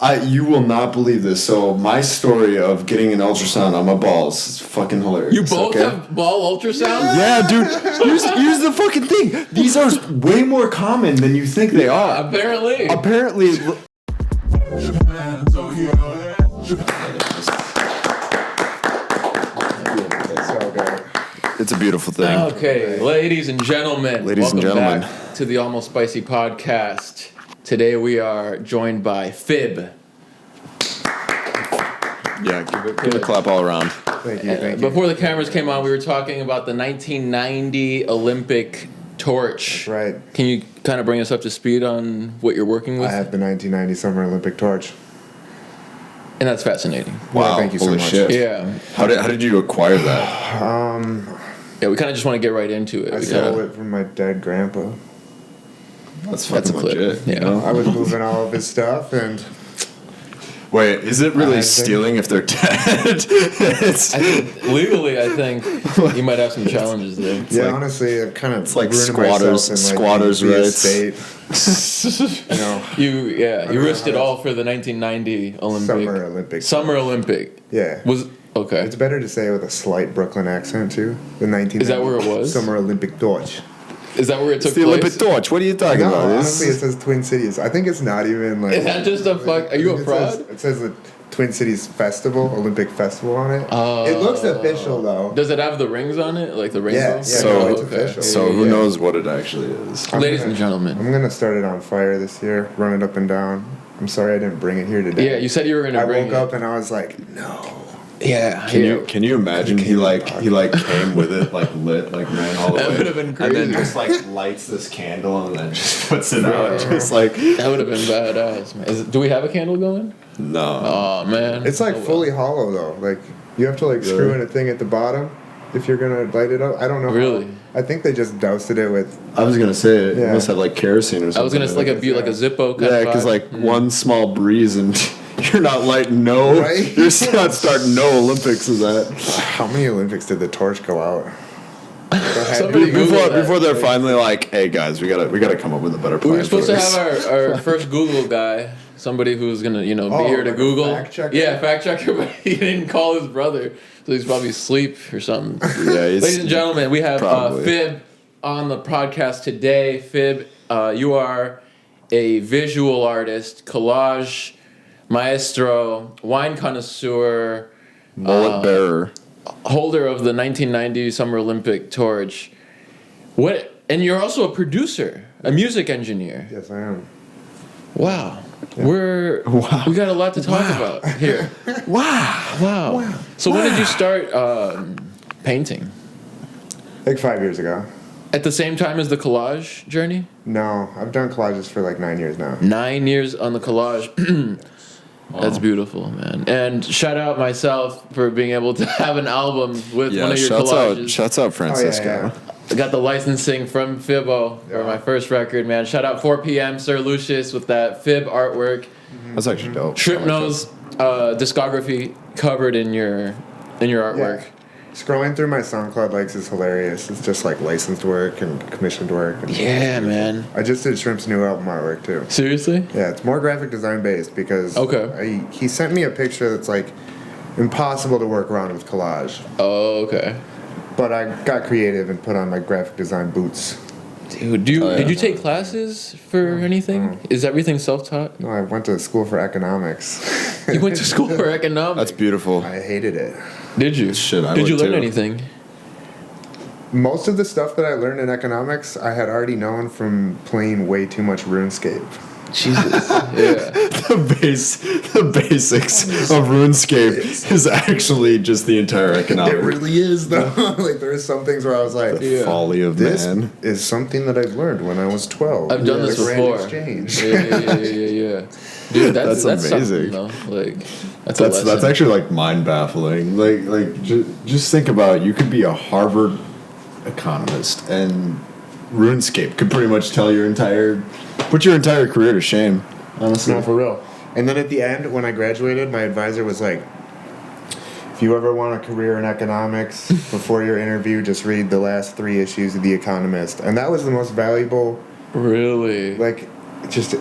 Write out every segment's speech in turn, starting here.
You will not believe this. So my story of getting an ultrasound on my balls is fucking hilarious. You both have ball ultrasounds? Yeah, dude. Here's the fucking thing. These are way more common than you think they are. Apparently. It's a beautiful thing. Okay, ladies and gentlemen. Welcome back to the Almost Spicy podcast. Today we are joined by PHIB. Yeah, give it a clap all around. Thank you. Before the cameras came on, we were talking about the 1990 Olympic torch. That's right. Can you kind of bring us up to speed on what you're working with? I have the 1990 Summer Olympic torch. And that's fascinating. Wow, yeah, thank you so much. Shit. Yeah. How did you acquire that? Yeah, we kind of just want to get right into it. I stole it from my dead grandpa. That's a clip. legit. Yeah. You know? I was moving all of his stuff, and wait, is it really stealing if they're dead? Legally, I think you might have some challenges there. yeah, honestly, it kind of it's like squatters' rights. You risked it all for the 1990 Olympic. Summer Olympic. Yeah. Okay. It's better to say it with a slight Brooklyn accent too. The 1990 Is that where it was? Summer Olympic torch. Is that where it took the place? Olympic torch. What are you talking about? Honestly, it says Twin Cities. I think it's not even like. Is that just a fuck? Are you a fraud? It says the Twin Cities Festival, Olympic Festival on it. It looks official though. Does it have the rings on it, like the rainbow? Yeah. So, it's official. So who knows what it actually is? Ladies and gentlemen, I'm gonna start it on fire this year, run it up and down. I'm sorry I didn't bring it here today. Yeah, you said you were gonna bring it. I woke up and I was like, no. Yeah. Can you imagine he came with it like lit like ran all the way. That would have been crazy. And then just like lights this candle and then just puts it out. Just like that would have been badass, man. Do we have a candle going? No. Oh man. It's like fully hollow though. Like you have to like screw in a thing at the bottom if you're gonna light it up. I don't know. Really? I think they just doused it with. I was gonna say it must have like kerosene or something. I was gonna like a Zippo kind of. Yeah, because like one small breeze and you're not lighting right? You're not starting no Olympics with that. How many Olympics did the torch go out? Before they're finally like, hey guys, we gotta come up with a better plan. We were supposed to have our first Google guy, somebody who's gonna be here to Google. Fact checker? Yeah, fact checker, but he didn't call his brother, so he's probably asleep or something. Yeah, ladies and gentlemen, we have PHIB on the podcast today. PHIB, you are a visual artist, collage maestro, wine connoisseur, mullet bearer, holder of the 1990 Summer Olympic torch. And you're also a producer, a music engineer. Yes, I am. Wow. We got a lot to talk about here. Wow. So when did you start painting? Like 5 years ago. At the same time as the collage journey? No, I've done collages for like 9 years now. 9 years on the collage. That's beautiful, man. And shout out myself for being able to have an album with one of your collages. Shouts out Francisco. I got the licensing from Fibbo for my first record, man. Shout out 4 p.m. Sir Lucius with that Phib artwork. That's actually dope. Shrimp Nose discography covered in your artwork. Yeah. Scrolling through my SoundCloud likes is hilarious. It's just like licensed work and commissioned work. Yeah, man. I just did Shrimp's new album artwork too. Seriously? Yeah, it's more graphic design based because he sent me a picture that's like impossible to work around with collage. Oh, okay. But I got creative and put on my graphic design boots. Dude, did you take classes for anything? Is everything self-taught? No, I went to school for economics. You went to school for economics? That's beautiful. I hated it. Did you? Shit, I Did you would learn too. anything? Most of the stuff that I learned in economics, I had already known from playing way too much RuneScape. Jesus. Yeah. The basics of RuneScape is actually just the entire economic. It really is though. Like there's some things where I was like, the folly of this man is something that I've learned when I was 12. I've done this before. Exchange. Yeah. Dude, that's amazing. Though. Like that's actually like mind baffling. Like just think about it. You could be a Harvard economist and RuneScape could pretty much put your entire career to shame. Honestly, No, for real. And then at the end, when I graduated, my advisor was like, if you ever want a career in economics, before your interview, just read the last 3 issues of The Economist. And that was the most valuable, really, like, just to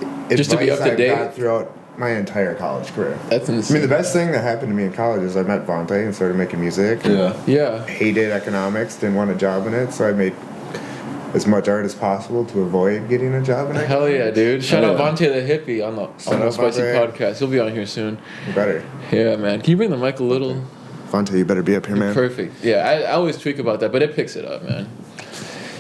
be up to date got throughout my entire college career. That's insane. I mean, the best thing that happened to me in college is I met Vontae and started making music. Yeah. Hated economics, didn't want a job in it, so I made as much art as possible to avoid getting a job in it. Hell yeah, dude. Shout out Vontae the Hippie on the Spicy Vontae. Podcast. He'll be on here soon. You better. Yeah, man. Can you bring the mic a little? Vontae, you better be up here, man. Perfect. Yeah, I always tweak about that, but it picks it up, man.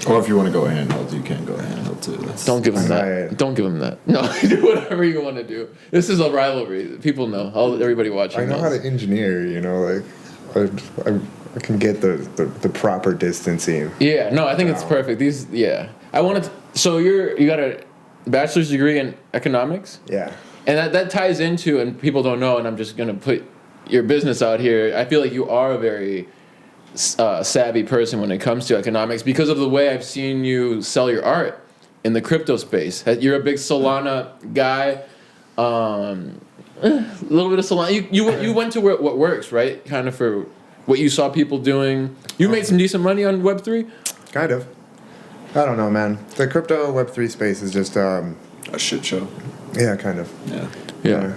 Or if you want to go handheld, you can go handheld too. Don't give him that. Don't give him that. No, do whatever you want to do. This is a rivalry. People know. Everybody watching I know how to engineer, like I can get the proper distancing. Yeah, no, I think it's perfect. I wanted to, so you got a bachelor's degree in economics? Yeah. And that ties into, and people don't know, and I'm just going to put your business out here. I feel like you are a very savvy person when it comes to economics because of the way I've seen you sell your art in the crypto space. You're a big Solana guy. A little bit of Solana. You went to what works, right? Kind of for what you saw people doing. You made some decent money on Web3? Kind of. I don't know, man. The crypto Web3 space is just a shit show. Yeah, kind of. Yeah.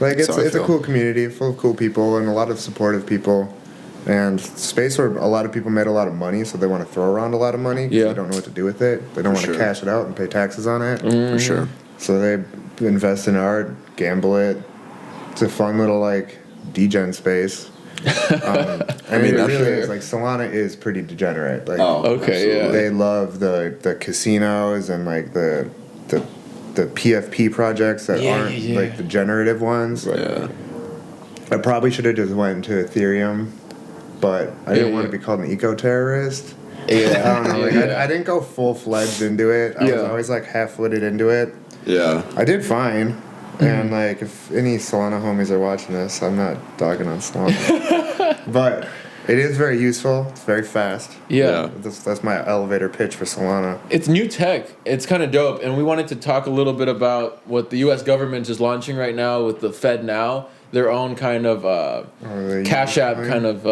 Like it's a cool community full of cool people and a lot of supportive people. And space where a lot of people made a lot of money, so they want to throw around a lot of money because they don't know what to do with it. They don't want to cash it out and pay taxes on it. For sure. So they invest in art, gamble it. It's a fun little, like, degen space. I mean, it really is. Like, Solana is pretty degenerate. Like, They love the casinos and, like, the PFP projects that aren't, like, the generative ones. Right. Yeah. I probably should have just went into Ethereum, but I didn't want to be called an eco-terrorist. Yeah. I don't know. Like, I didn't go full-fledged into it. I was always, like, half-footed into it. Yeah. I did fine. And, like, if any Solana homies are watching this, I'm not dogging on Solana. But it is very useful. It's very fast. Yeah. That's my elevator pitch for Solana. It's new tech. It's kind of dope. And we wanted to talk a little bit about what the U.S. government is launching right now with the Fed Now, their own kind of Cash App kind of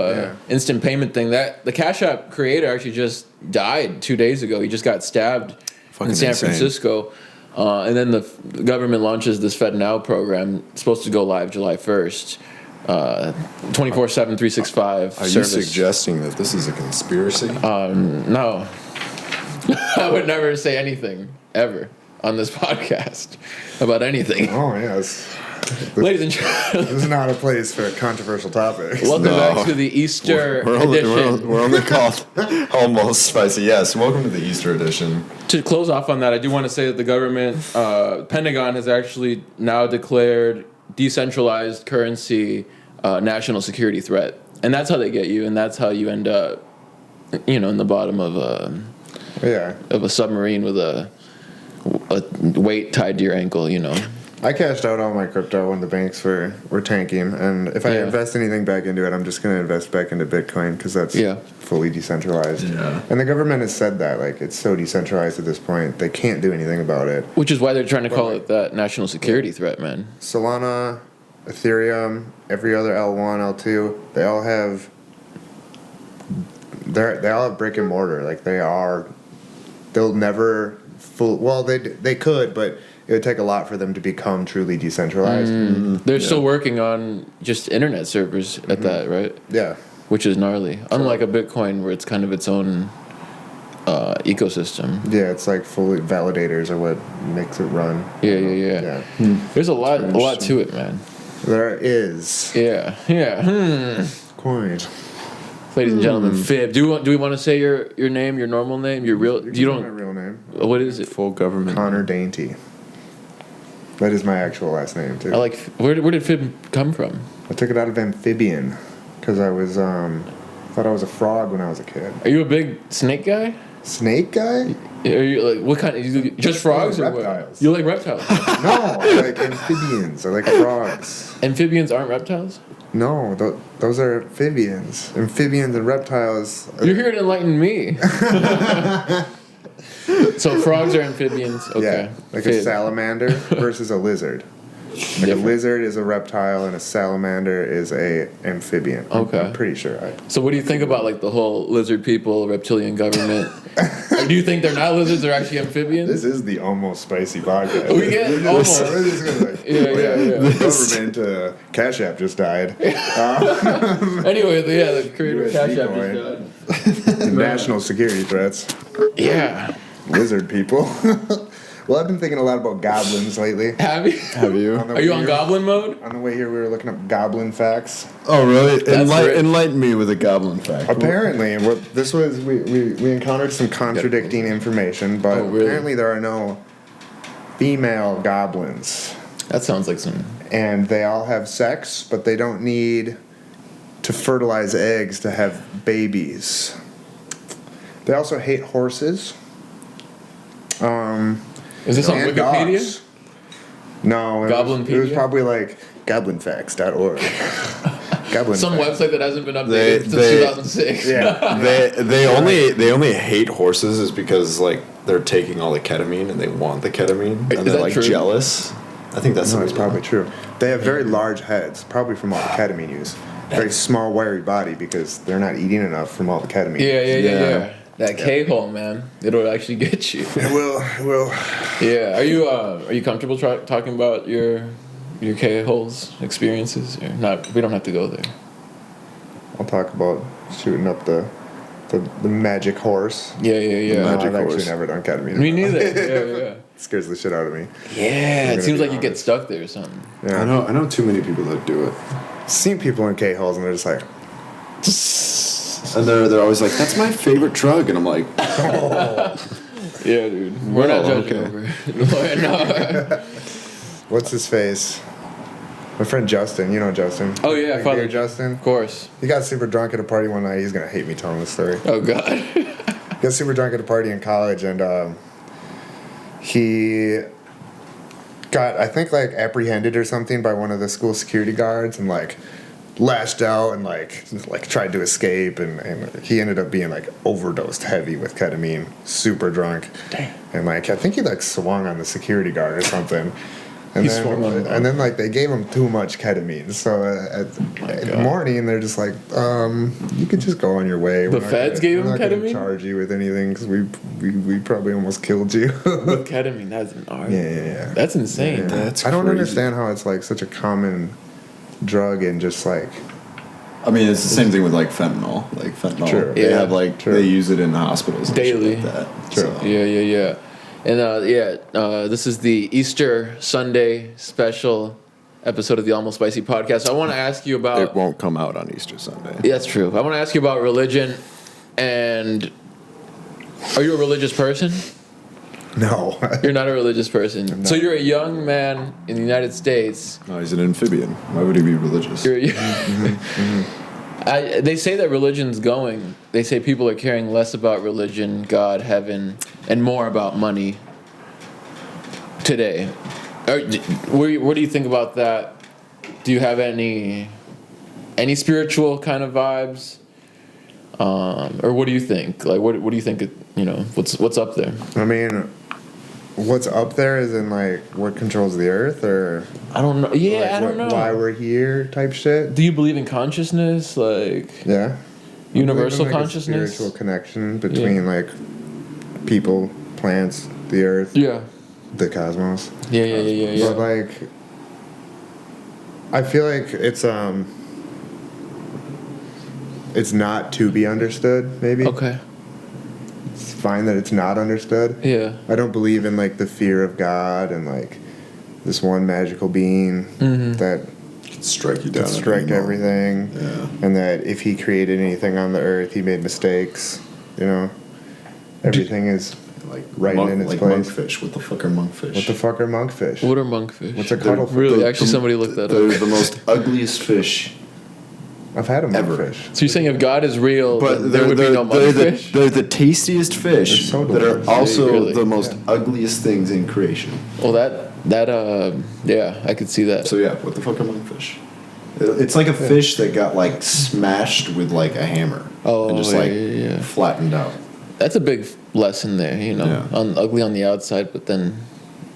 instant payment thing. That the Cash App creator actually just died 2 days ago. He just got stabbed in San Francisco. And then the government launches this Fed Now program. It's supposed to go live July 1st. 24/7, 365 Are you suggesting that this is a conspiracy? No. I would never say anything, ever, on this podcast about anything. Oh, yes. Ladies and gentlemen. This is not a place for controversial topics. Welcome back to the Easter edition. We're only called Almost Spicy. Yes, welcome to the Easter edition. To close off on that, I do want to say that the government, Pentagon, has actually now declared decentralized currency national security threat. And that's how they get you, and that's how you end up, in the bottom of a submarine with a weight tied to your ankle, I cashed out all my crypto when the banks were tanking, and if I invest anything back into it, I'm just going to invest back into Bitcoin because that's fully decentralized. Yeah. And the government has said that, like, it's so decentralized at this point, they can't do anything about it. Which is why they're trying to call it that national security threat, man. Solana, Ethereum, every other L1, L2, they all have brick and mortar. Like, they'll never they could, but it would take a lot for them to become truly decentralized. They're still working on just internet servers at that, right? Yeah. Which is gnarly. Unlike a Bitcoin where it's kind of its own ecosystem. Yeah, it's like fully validators are what makes it run. Yeah. There's a lot to it, man. There is. Yeah. Coin. Ladies and gentlemen, PHIB. Do we want to say your name, your normal name, your real? You don't. My real name. What is it? Full government. Connor Dainty. That is my actual last name too. I like. Where did PHIB come from? I took it out of amphibian because I was thought I was a frog when I was a kid. Are you a big snake guy? Snake guy? Are you like what kind? Just frogs or reptiles? What? You like reptiles? No, I like amphibians. I like frogs. Amphibians aren't reptiles? No, those are amphibians. Amphibians and reptiles. You're here to enlighten me. So frogs are amphibians. Okay. Yeah, like a salamander versus a lizard. Like a lizard is a reptile and a salamander is a amphibian. Okay. I'm pretty sure. So what do you think about like the whole lizard people, reptilian government? Or do you think they're not lizards, they're actually amphibians? This is the Almost Spicy podcast. We get almost. The government Cash App just died. Anyway, the creator of Cash App just died. National security threats. Yeah. Lizard people. Well, I've been thinking a lot about goblins lately. Have you? Are you on goblin mode? On the way here, we were looking up goblin facts. Oh, really? Enlighten me with a goblin fact. Apparently, we encountered some contradicting information, but apparently there are no female goblins. That sounds like some... And they all have sex, but they don't need to fertilize eggs to have babies. They also hate horses. Is this on Wikipedia? Dogs. No, it was probably like goblinfacts.org. Some website that hasn't been updated since 2006. Yeah, they only hate horses is because like they're taking all the ketamine and they want the ketamine and they're like jealous. I think that's probably true. They have very large heads, probably from all the ketamine use. Very small, wiry body because they're not eating enough from all the ketamine. Yeah. That K-hole, man, it'll actually get you. It will. Yeah. Are you comfortable talking about your K-holes experiences? Or not? We don't have to go there. I'll talk about shooting up the magic horse. Yeah. No, I've actually never done ketamine. Me neither. Yeah. It scares the shit out of me. Yeah, it seems like you get stuck there or something. Yeah. I know too many people that do it. I've seen people in K-holes and they're just like... And they're always like, that's my favorite drug. And I'm like, oh. Yeah, dude. We're not judging over. No. What's his face? My friend Justin. You know Justin. Oh, yeah. Father Justin. Of course. He got super drunk at a party one night. He's going to hate me telling this story. Oh, God. He got super drunk at a party in college and he got, I think, like, apprehended or something by one of the school security guards and, like, lashed out and like tried to escape and he ended up being like overdosed heavy with ketamine, super drunk. Damn. And like I think he like swung on the security guard or something. And then like they gave him too much ketamine. So in the morning they're just like, you could just go on your way. The feds gave him ketamine? We're not gonna charge you with anything because we probably almost killed you. With ketamine, that's an art. Yeah. That's insane. Yeah. That's I don't crazy. understand how it's like such a common drug and just like... I mean, it's the same thing with like fentanyl. Like fentanyl, True. they have like they use it in the hospitals and daily. Shit like that. True. So. Yeah. And this is the Easter Sunday special episode of the Almost Spicy podcast. I want to ask you about... It won't come out on Easter Sunday. Yeah, that's true. I want to ask you about religion. And are you a religious person? No. You're not a religious person. So you're a young man in the United States. No, he's an amphibian. Why would he be religious? They say that religion's going. They say people are caring less about religion, God, heaven, and more about money today. What do you think about that? Do you have any spiritual kind of vibes? Or what do you think? Like, what do you think? What's up there? I mean, what's up there is in like what controls the earth, or I don't know. Yeah, like I don't know. Why we're here, type shit. Do you believe in consciousness, like universal consciousness? A spiritual connection between like people, plants, the earth, the cosmos. Yeah. But like, I feel like it's not to be understood. Maybe. Okay. It's fine that it's not understood. Yeah. I don't believe in like the fear of God and like this one magical being that can strike you down. That strike everything. Yeah. And that if he created anything on the earth, he made mistakes. You know, everything is like right in its place. Monkfish. What the fuck are monkfish? What the fuck are monkfish? What are monkfish? What's a cuttlefish? Really? Actually, somebody looked that up. They're the most ugliest fish. I've had a monkfish. So you're saying if God is real, but there would be no monkfish? They're the tastiest fish that are also the most ugliest things in creation. Well, yeah, I could see that. So yeah, what the fuck are monkfish? It's like a fish that got like smashed with like a hammer and just like flattened out. That's a big lesson there, ugly on the outside, but then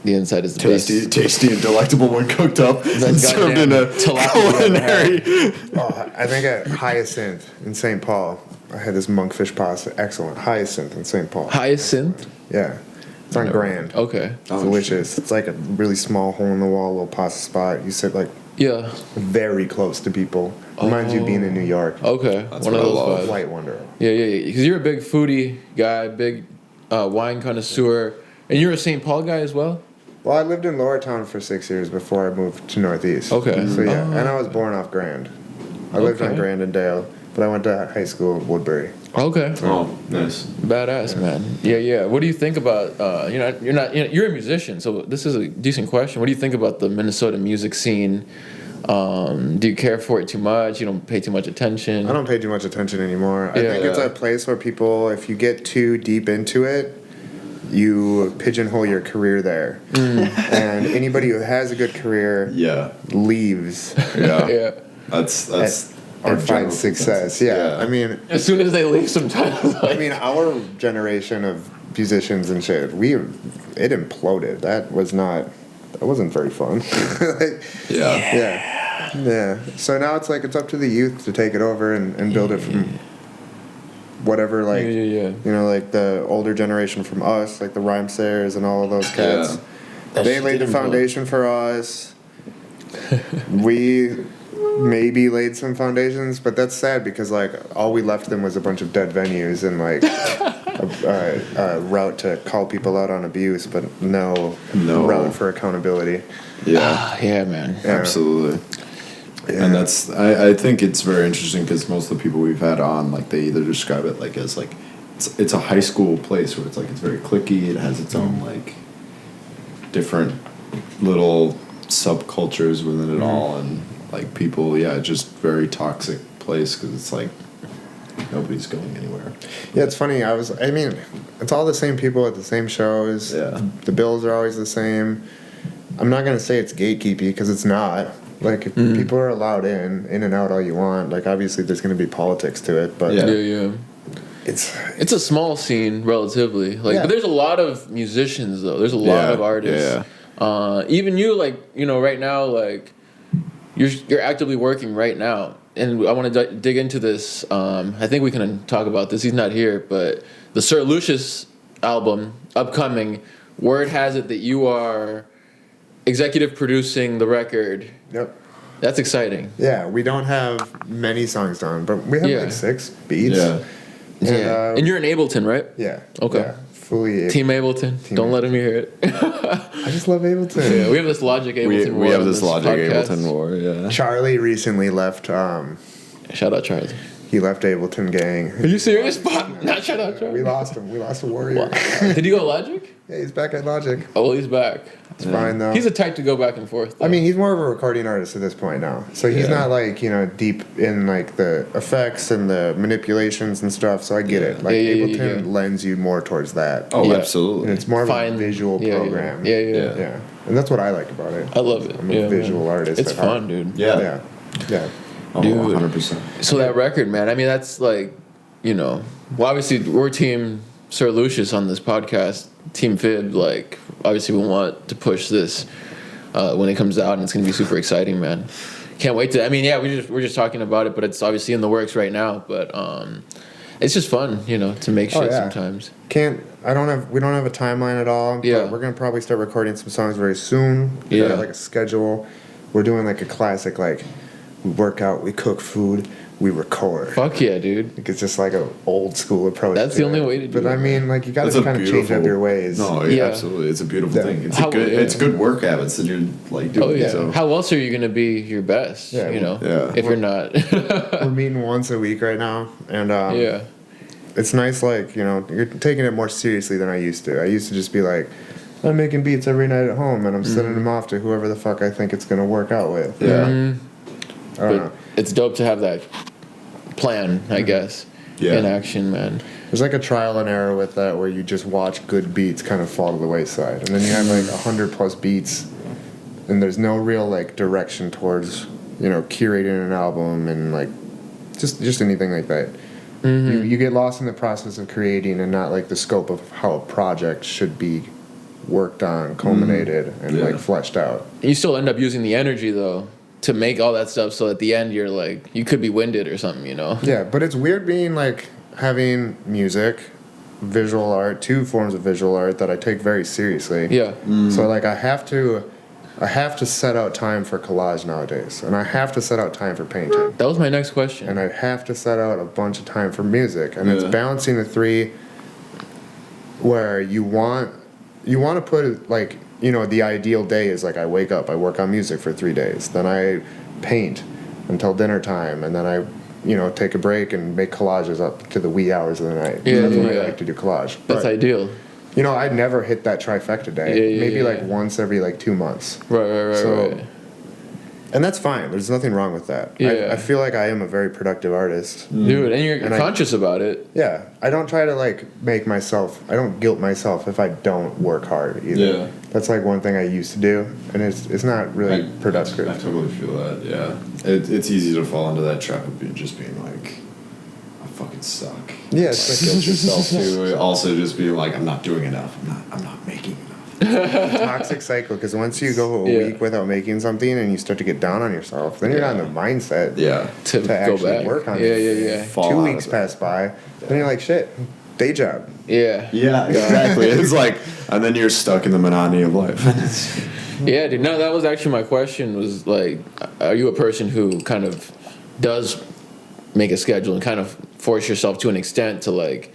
the inside is the best. Tasty and delectable when cooked up and served in a culinary. I think at Hyacinth in St. Paul, I had this monkfish pasta. Excellent. Hyacinth in St. Paul. Hyacinth? Yeah. It's on Grand. Okay. It's delicious. It's like a really small hole-in-the-wall little pasta spot. You sit very close to people. Reminds you of being in New York. Okay. That's one of those vibes. Flight wonder. Yeah. Because you're a big foodie guy, big wine connoisseur. And you're a St. Paul guy as well? Well, I lived in Lower Town for 6 years before I moved to Northeast. Okay. So, yeah. And I was born off Grand. I lived on Grand and Dale, but I went to high school at Woodbury. Okay. Oh, nice. Badass, man. Yeah. What do you think about, you're a musician, so this is a decent question. What do you think about the Minnesota music scene? Do you care for it too much? You don't pay too much attention? I don't pay too much attention anymore. I think it's a place where people, if you get too deep into it, you pigeonhole your career there. And anybody who has a good career leaves. Yeah. That's or find success. Yeah. I mean, as soon as they leave sometimes. I mean, our generation of musicians and shit, it imploded. That wasn't very fun. Yeah. So now it's up to the youth to take it over and build it from whatever, the older generation from us, like the Rhymesayers and all of those cats. They laid the foundation for us. We maybe laid some foundations, but that's sad because all we left them was a bunch of dead venues and a route to call people out on abuse, but no route for accountability. Yeah, man. Yeah. Absolutely. Yeah. And I think it's very interesting because most of the people we've had on, they either describe it as it's a high school place where it's very cliquey. It has its own different little subcultures within it all, and people, just very toxic place because it's nobody's going anywhere. Yeah, it's funny. It's all the same people at the same shows. Yeah. The bills are always the same. I'm not gonna say it's gatekeepy because it's not. People are allowed in and out all you want. Obviously there's gonna be politics to it, but yeah. It's a small scene relatively. But there's a lot of musicians though. There's a lot of artists. Yeah. Even you, right now, you're actively working right now, and I want to dig into this. I think we can talk about this. He's not here, but the Sir Lucius album upcoming. Word has it that you are executive producing the record. Yep. That's exciting. Yeah, we don't have many songs done, but we have 6 beats. Yeah. And you're in Ableton, right? Yeah. Okay. Yeah, fully Team Ableton. Don't let him hear it. I just love Ableton. Yeah, we have this Logic Ableton war. We have this Logic Ableton war, yeah. Charlie recently left. Shout out Charlie. He left Ableton Gang. Are you serious? Not shout out Charlie. We lost him. We lost a warrior. Did he go Logic? Yeah, he's back at Logic. Oh, well, he's back. It's fine though. He's a type to go back and forth. Though. He's more of a recording artist at this point now. So he's not deep in the effects and the manipulations and stuff. So I get it. Ableton lends you more towards that. Oh, absolutely. And it's more of a visual program. Yeah. And that's what I like about it. I love it. I'm a visual artist. It's fun, dude. Yeah. Oh, dude, 100%. So that record, man. That's well, obviously we're Team Sir Lucius on this podcast. Team PHIB, obviously we want to push this when it comes out, and it's gonna be super exciting, man. Can't wait to. We're just talking about it, but it's obviously in the works right now. But it's just fun, to make shit sometimes. We don't have a timeline at all. Yeah. But we're gonna probably start recording some songs very soon. We got a schedule. We're doing a classic we work out, we cook food, we record. Fuck yeah, dude. It's just an old school approach. That's the only way to do it. But you gotta kind of change up your ways. No, absolutely. It's a beautiful thing. It's good work habits that you're doing. Oh, yeah. So. How else are you gonna be your best? If you're not. We're meeting once a week right now, and it's nice. You're taking it more seriously than I used to. I used to just be I'm making beats every night at home, and I'm sending them off to whoever the fuck I think it's gonna work out with. Yeah. Mm-hmm. I don't know. It's dope to have that plan, I guess, in action, man. There's a trial and error with that where you just watch good beats kind of fall to the wayside. And then you have 100+ beats and there's no real direction towards, curating an album and just anything like that. You get lost in the process of creating and not the scope of how a project should be worked on, culminated, and like fleshed out. You still end up using the energy though to make all that stuff, so at the end you're like, you could be winded or something, you know? Yeah, but it's weird being like having music, visual art, 2 forms of visual art that I take very seriously. Yeah. So like I have to set out time for collage nowadays, and I have to set out time for painting. That was my next question. And I have to set out a bunch of time for music, and it's balancing the 3 where you want to put it like, you know, the ideal day is like I wake up, I work on music for 3 days, then I paint until dinner time, and then I, you know, take a break and make collages up to the wee hours of the night. Yeah, that's when I like to do collage. That's ideal. You know, I'd never hit that trifecta day. Maybe like once every like 2 months. Right. And that's fine. There's nothing wrong with that. Yeah. I feel like I am a very productive artist. Dude, and you're conscious about it. Yeah. I don't try to like I don't guilt myself if I don't work hard either. Yeah. That's like one thing I used to do, and it's not really productive. I totally feel that, yeah. It's easy to fall into that trap of just being like, I fucking suck. Yeah, it's like guilt yourself too. Also just being like, I'm not doing enough. I'm not making enough. Toxic cycle, because once you go a week without making something and you start to get down on yourself, then you're not in the mindset to actually back. work on it. 2 weeks pass by, then you're like, shit, day job. Yeah, exactly. It's like, and then you're stuck in the monotony of life. Yeah, dude. No, that was actually my question, was like, are you a person who kind of does make a schedule and kind of force yourself to an extent to like,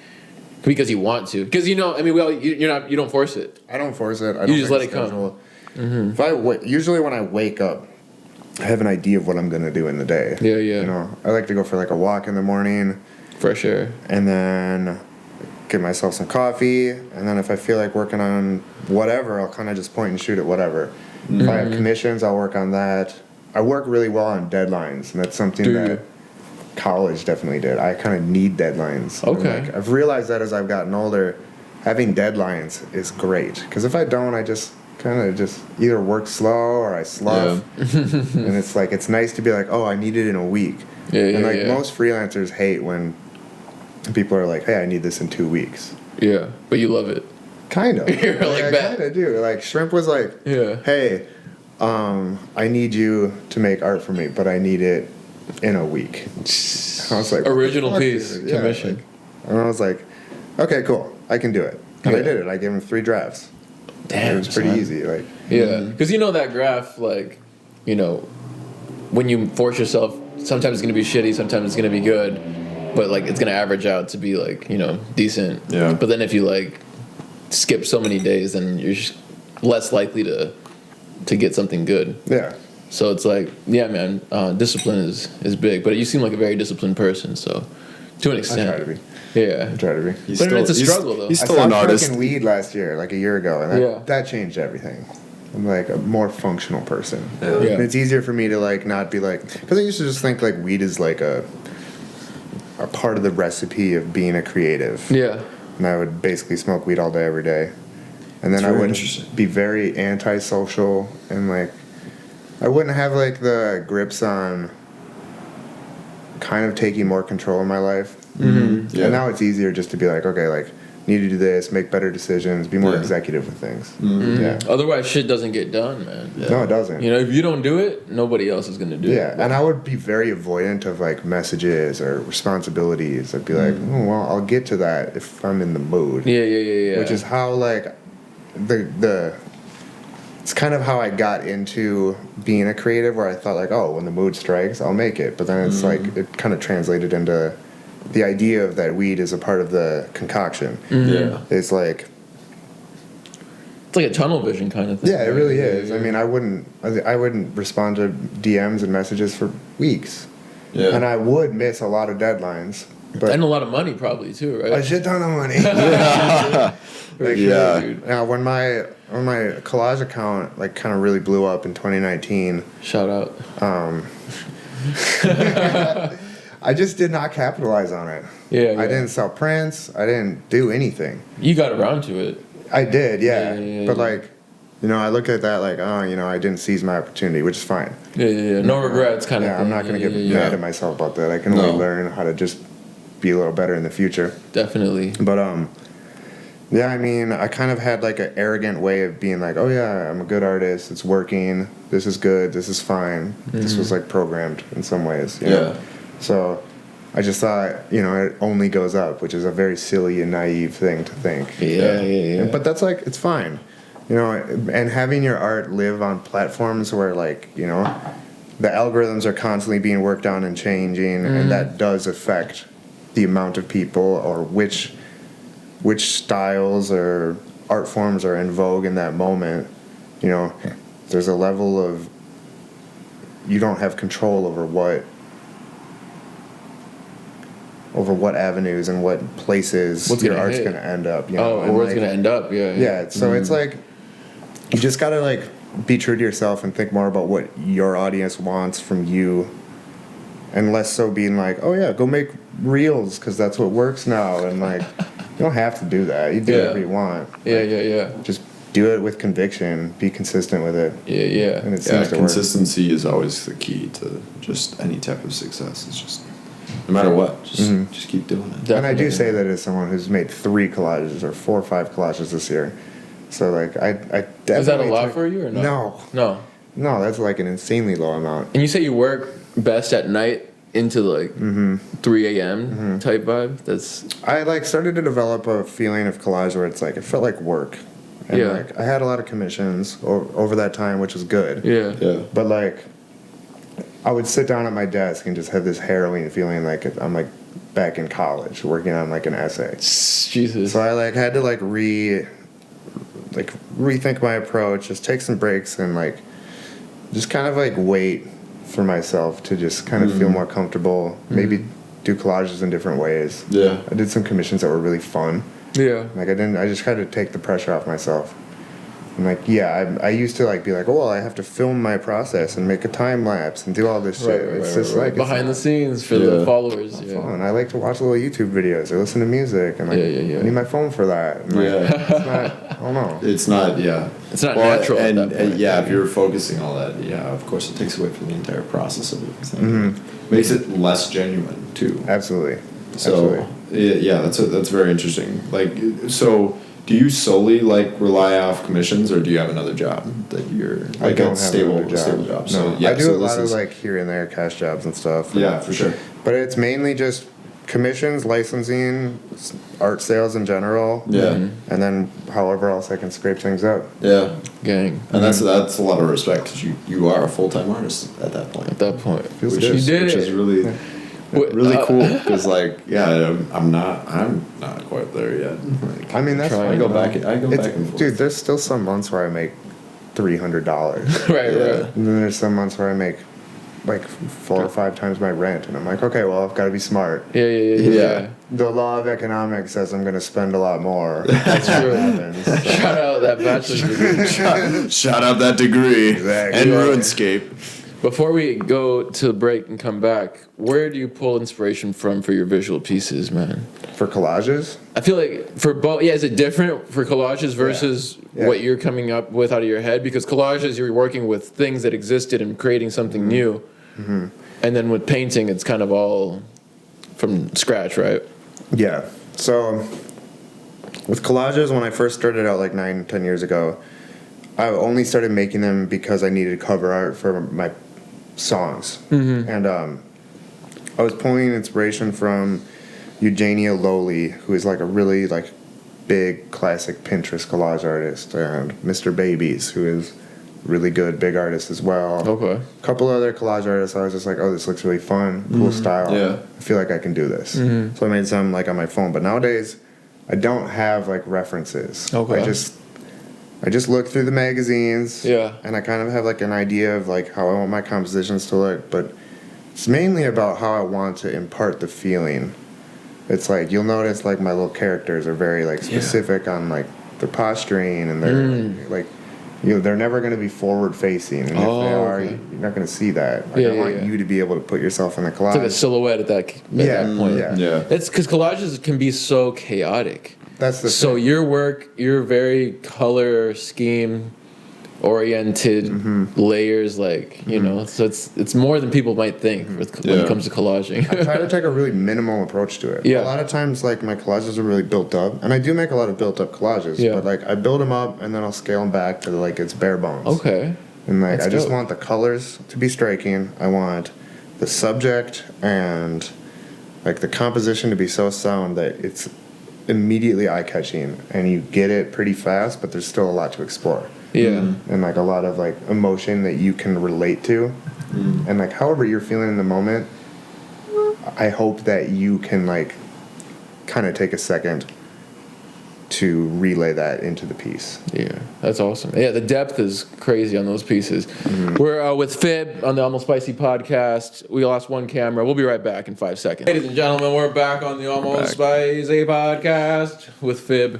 because you want to, because you know, I mean, you don't force it. I don't force it. I you just let it come. If usually when I wake up, I have an idea of what I'm gonna do in the day. Yeah. You know, I like to go for like a walk in the morning. Fresh air. And then get myself some coffee, and then if I feel like working on whatever, I'll kind of just point and shoot at whatever. If I have commissions, I'll work on that. I work really well on deadlines, and that's something that college definitely did. I kind of need deadlines. Okay. Like, I've realized that as I've gotten older, having deadlines is great. Because if I don't, I just kind of just either work slow or I slough. And it's like, it's nice to be like, oh, I need it in a week. Most freelancers hate when people are like, hey, I need this in 2 weeks. Yeah, but you love it. Kind of. You're like I kind of do. Like, Shrimp was like, hey, I need you to make art for me, but I need it in a week. I was like, original piece, commission. And I was like, okay, cool, I can do it. And I did it. I gave him 3 drafts. Damn, it was pretty easy. Like, because you know that graph, like, you know, when you force yourself, sometimes it's gonna be shitty, sometimes it's gonna be good, but like it's gonna average out to be like, you know, decent. Yeah. But then if you like skip so many days, then you're just less likely to get something good. Yeah. So it's like, yeah, man, discipline is big. But you seem like a very disciplined person, so to an extent. I try to be. Yeah. I try to be. But it's a struggle, though. He's still an artist. I stopped smoking weed last year, like a year ago, and that changed everything. I'm like a more functional person. Yeah. And it's easier for me to like not be like, because I used to just think like weed is like a part of the recipe of being a creative. Yeah. And I would basically smoke weed all day, every day. And then I would be very antisocial, and like I wouldn't have like the grips on kind of taking more control in my life. Mm-hmm. Yeah. And now it's easier just to be like, okay, like need to do this, make better decisions, be more executive with things. Mm-hmm. Yeah. Otherwise, shit doesn't get done, man. Yeah. No, it doesn't. You know, if you don't do it, nobody else is gonna do it. Yeah, and I would be very avoidant of like messages or responsibilities. I'd be like, oh, well, I'll get to that if I'm in the mood. Yeah. Which is how like the it's kind of how I got into being a creative, where I thought like, oh, when the mood strikes, I'll make it. But then it's like it kind of translated into the idea of that weed is a part of the concoction. Yeah, it's like a tunnel vision kind of thing. Yeah, it really is. I mean, I wouldn't respond to DMs and messages for weeks. Yeah, and I would miss a lot of deadlines. But and a lot of money probably too, right? A shit ton of money. Dude. Now, when my collage account like kind of really blew up in 2019. Shout out. I just did not capitalize on it. Yeah. I didn't sell prints. I didn't do anything. You got around to it. I did, yeah. But like, you know, I look at that like, oh, you know, I didn't seize my opportunity, which is fine. Yeah. No regrets, kind of. Yeah, I'm not gonna get mad at myself about that. I can only learn how to just be a little better in the future. Definitely. But Yeah, I mean, I kind of had like an arrogant way of being like, oh yeah, I'm a good artist. It's working. This is good. This is fine. Mm-hmm. This was like programmed in some ways. You know? So I just thought, you know, it only goes up, which is a very silly and naive thing to think. Yeah. But that's like, it's fine. You know, and having your art live on platforms where like, you know, the algorithms are constantly being worked on and changing, and that does affect the amount of people or which styles or art forms are in vogue in that moment. You know, there's a level of, you don't have control over what avenues and what places your art's going to end up. You know? Or where it's going to end up, Yeah, so it's like, you just got to like be true to yourself and think more about what your audience wants from you, and less so being like, oh yeah, go make reels because that's what works now, and like, you don't have to do that. You do whatever you want. Yeah. Just do it with conviction. Be consistent with it. Yeah. And it seems to consistency is always the key to just any type of success. It's just, no matter what, just keep doing it. Definitely. And I do say that as someone who's made 3 collages or 4 or 5 collages this year. So like, I definitely. Is that a lot for you or no? No, that's like an insanely low amount. And you say you work best at night into like 3 a.m. Type vibe? I like started to develop a feeling of collage where it's like, it felt like work. And like, I had a lot of commissions over that time, which was good. Yeah. But like, I would sit down at my desk and just have this harrowing feeling like I'm like back in college working on like an essay. Jesus. So I like had to like rethink my approach, just take some breaks and like just kind of like wait for myself to just kind of feel more comfortable, maybe do collages in different ways. I did some commissions that were really fun. Like I just had to take the pressure off myself. And like, I used to like be like, oh, well, I have to film my process and make a time lapse and do all this shit. It's just like behind the scenes for the followers. Fun. I like to watch little YouTube videos or listen to music, and like, I need my phone for that. And like, it's not. I don't know. It's not. It's not natural. And if you're focusing all that, of course, it takes away from the entire process of everything. Makes it less genuine too. Absolutely. So that's very interesting. Like, so. Do you solely like rely off commissions, or do you have another job that you're like I don't have stable another job? job? No, I do a lot of like here and there cash jobs and stuff. Yeah, for sure. But it's mainly just commissions, licensing, art sales in general. And then however else I can scrape things up. Gang. And that's a lot of respect because you are a full-time artist at that point. Feels good. Which is really. Really cool because I'm not quite there yet. I mean, that's fine. I go back and forth. Dude, there's still some months where I make $300. Right. And then there's some months where I make like 4 or 5 times my rent, and I'm like, okay, well, I've got to be smart. Yeah. The law of economics says I'm going to spend a lot more. That's true. Shout out that bachelor's degree. Shout out that degree. Exactly. And RuneScape. Before we go to the break and come back, where do you pull inspiration from for your visual pieces, man? For collages? I feel like for both, is it different for collages versus what you're coming up with out of your head? Because collages, you're working with things that existed and creating something new. And then with painting, it's kind of all from scratch, right? Yeah. So with collages, when I first started out like 9-10 years ago, I only started making them because I needed cover art for my songs. And I was pulling inspiration from Eugenia Lowley, who is like a really like big classic Pinterest collage artist, and Mr. Babies, who is really good big artist as well. Okay. A couple other collage artists. I was just like, oh, this looks really fun, cool style. I feel like I can do this. So I made some like on my phone. But nowadays, I don't have like references. Okay. I just look through the magazines, and I kind of have like an idea of like how I want my compositions to look, but it's mainly about how I want to impart the feeling. It's like you'll notice like my little characters are very like specific on like their posturing, and they're like, they're never going to be forward facing, and if they are, you're not going to see that. Like, I want you to be able to put yourself in the collage. It's like a silhouette at that point. It's because collages can be so chaotic. That's the so thing. Your work, you're very color scheme oriented layers, like you know. So it's more than people might think when it comes to collaging. I try to take a really minimal approach to it. Yeah. A lot of times, like my collages are really built up, and I do make a lot of built up collages. Yeah. But like I build them up, and then I'll scale them back to like it's bare bones. Okay. And like That's I just dope. want the colors to be striking. I want the subject and like the composition to be so sound that it's immediately eye-catching, and you get it pretty fast, but there's still a lot to explore. Yeah. And like a lot of like emotion that you can relate to. And like however you're feeling in the moment, I hope that you can like kind of take a second to relay that into the piece. Yeah, that's awesome. Yeah, the depth is crazy on those pieces. We're with PHIB on the Almost Spicy podcast. We lost one camera. We'll be right back in 5 seconds. Ladies and gentlemen, we're back on the Almost Spicy podcast with PHIB.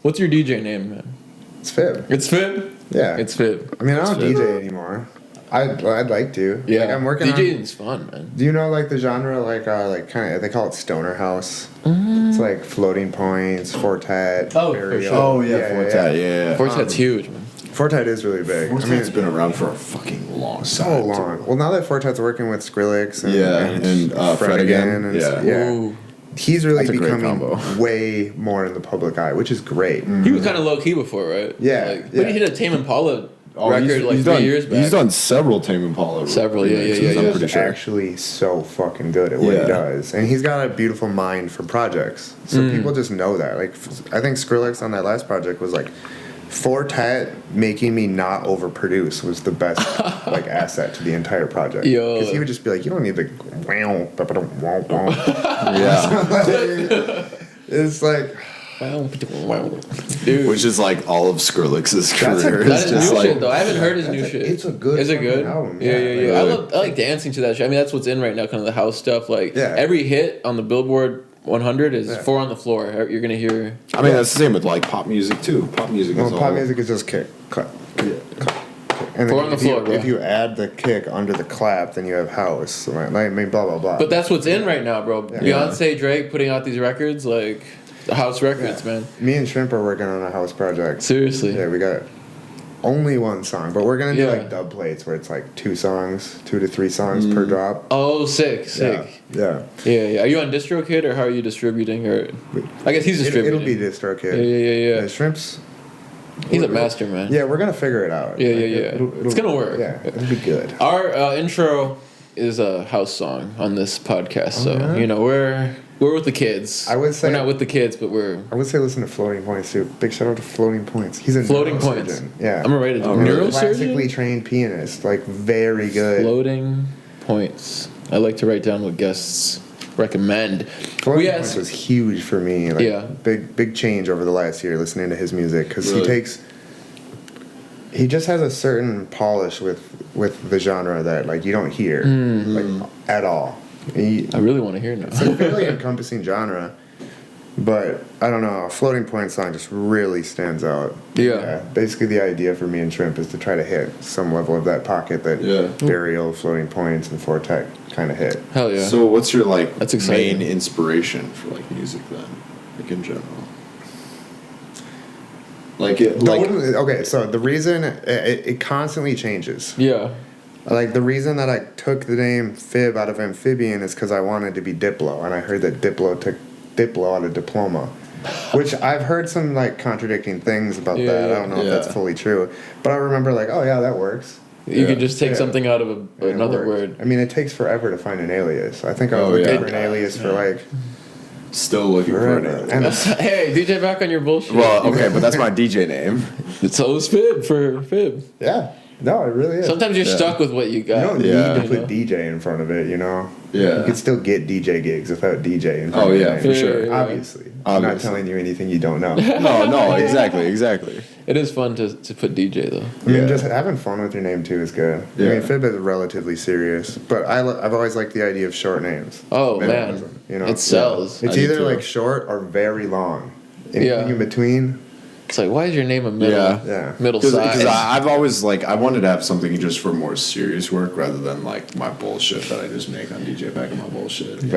What's your DJ name, man? It's PHIB. It's PHIB? Yeah. It's PHIB. I mean, I don't DJ anymore. I'd like to. Yeah. Like, I'm working DJing's fun, man. Do you know like the genre like kind of they call it stoner house? It's like floating points, Fortet. Oh, for sure. Oh yeah, Fortet. Yeah. Fortet's huge, man. Fortet is really big. Fortet's been around for a fucking long time. So long. Well, now that Fortet's working with Skrillex and Fred again. Yeah. He's really That's a great becoming combo. way more in the public eye, which is great. He was kind of low key before, right? Yeah, But he hit a Tame Impala record he's 3 done, years back. He's done several Tame Impala. Several, yeah. I'm pretty He's sure. actually so fucking good at what he does, and he's got a beautiful mind for projects. So people just know that. Like, I think Skrillex on that last project was like, Fortet making me not overproduce was the best like asset to the entire project. Because he would just be like, you don't need the it's like. Dude. Which is like all of Skrillex's career. That is just new like, shit though. I haven't heard his new shit. It's a good. Is it good? Album. Yeah. I like dancing to that shit. I mean, that's what's in right now, kind of the house stuff. Like every hit on the Billboard 100 is 4 on the floor. You're gonna hear. I mean, that's the same with like pop music too. Pop music. Pop music is just kick, clap, clap. And 4 on the floor, bro. If you add the kick under the clap, then you have house. I mean, blah blah blah. But that's what's in right now, bro. Beyonce, Drake putting out these records, like the house records, man. Me and Shrimp are working on a house project. Seriously. Yeah, we got only one song, but we're gonna do like dub plates where it's like 2 to 3 songs per drop. Oh, sick. Yeah. Are you on DistroKid or how are you distributing? Or I guess he's distributing. It'll be DistroKid. Yeah. Shrimp's. He's a master, man. Yeah, we're gonna figure it out. Yeah. It's gonna work. Yeah, it'll be good. Our intro is a house song on this podcast, so you know we're with the kids. I would say we're not with the kids, but we're. I would say listen to Floating Points too. Big shout out to Floating Points. He's a Floating neurosurgeon. Points. Yeah, I'm gonna write it down. Neurosurgeon. Classically trained pianist, like very good. Floating Points. I like to write down what guests recommend. Floating Points was huge for me. Like, big change over the last year listening to his music because he just has a certain polish with the genre that like you don't hear like at all. I really want to hear it now. It's a fairly encompassing genre, but I don't know. A Floating Point song just really stands out. Yeah. Basically, the idea for me and Shrimp is to try to hit some level of that pocket that very old Floating Points and Fortet kind of hit. Hell yeah. So what's your like That's exciting. main inspiration for like music then, like in general? Okay, so the reason it constantly changes. Yeah. Like the reason that I took the name PHIB out of amphibian is because I wanted to be Diplo, and I heard that Diplo took Diplo out of diploma, which I've heard some like contradicting things about that. I don't know if that's fully true, but I remember like, oh yeah, that works. You could just take something out of another word. I mean, it takes forever to find an alias. I think I was looking for an alias for like. Still looking for an alias. Hey, DJ, back on your bullshit. Well, okay, but that's my DJ name. So is PHIB for PHIB. Yeah. No, it really is. Sometimes you're stuck with what you got. You don't need to put DJ in front of it, you know? Yeah. You can still get DJ gigs without DJ in front of it. Oh, yeah, for sure. Yeah. Obviously. I'm not telling you anything you don't know. No, exactly. It is fun to put DJ, though. I mean, just having fun with your name, too, is good. Yeah. I mean, PHIB is relatively serious, but I've always liked the idea of short names. Oh, man. You know? It sells. It's either like short or very long. Anything in between. It's like, why is your name a middle size? Because I've always like I wanted to have something just for more serious work rather than like my bullshit that I just make on DJ Back on My Bullshit.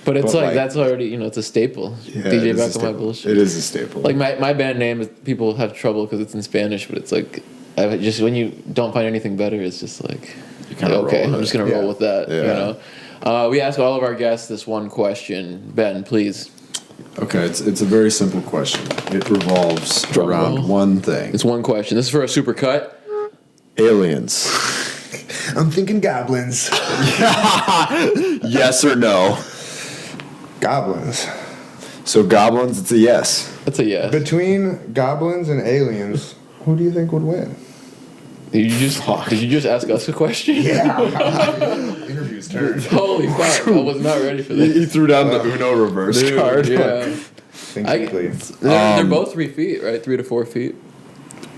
But it's like that's already it's a staple. Yeah, DJ Back on My Bullshit. It is a staple. Like my band name, people have trouble because it's in Spanish, but it's like just when you don't find anything better, it's just like, okay, I'm just gonna roll with that. Yeah. You know, we ask all of our guests this one question. Ben, please. Okay, it's a very simple question. It revolves around one thing. It's one question. This is for a super cut. Aliens. I'm thinking goblins. Yes or no? Goblins. So goblins, it's a yes. That's a yes. Between goblins and aliens, who do you think would win? Did you just ask us a question? Yeah. Interview's turn. Holy fuck! I was not ready for this. He threw down the Uno reverse card. Yeah. Think quickly. They're both 3 feet, right? 3 to 4 feet.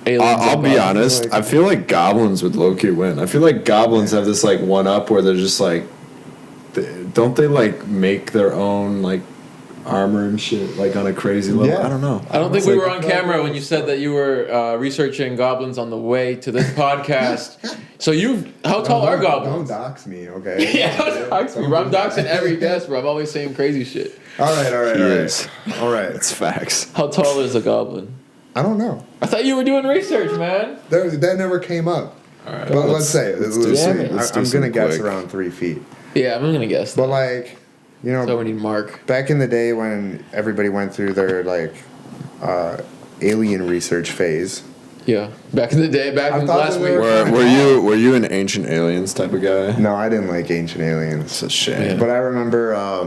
I'll be honest. I feel like goblins would low-key win. I feel like goblins have this like one up where they're just like, don't they like make their own like armor and shit like on a crazy level? Yeah. I don't know. I don't think we were on camera when you said that you were researching goblins on the way to this podcast. So how tall are goblins? Don't dox me, okay? Yeah, don't dox me, bro. I'm doxing every guest, bro. I'm always saying crazy shit. All right. All right. It's facts. How tall is a goblin? I don't know. I thought you were doing research, man. That never came up. All right. But let's say. I'm going to guess quick. around 3 feet. Yeah, I'm going to guess. But like, you know, so we need Mark. Back in the day when everybody went through their like alien research phase. Yeah, back in the day, in last week. Were you an Ancient Aliens type of guy? No, I didn't like Ancient Aliens. It's a shame. Yeah. But I remember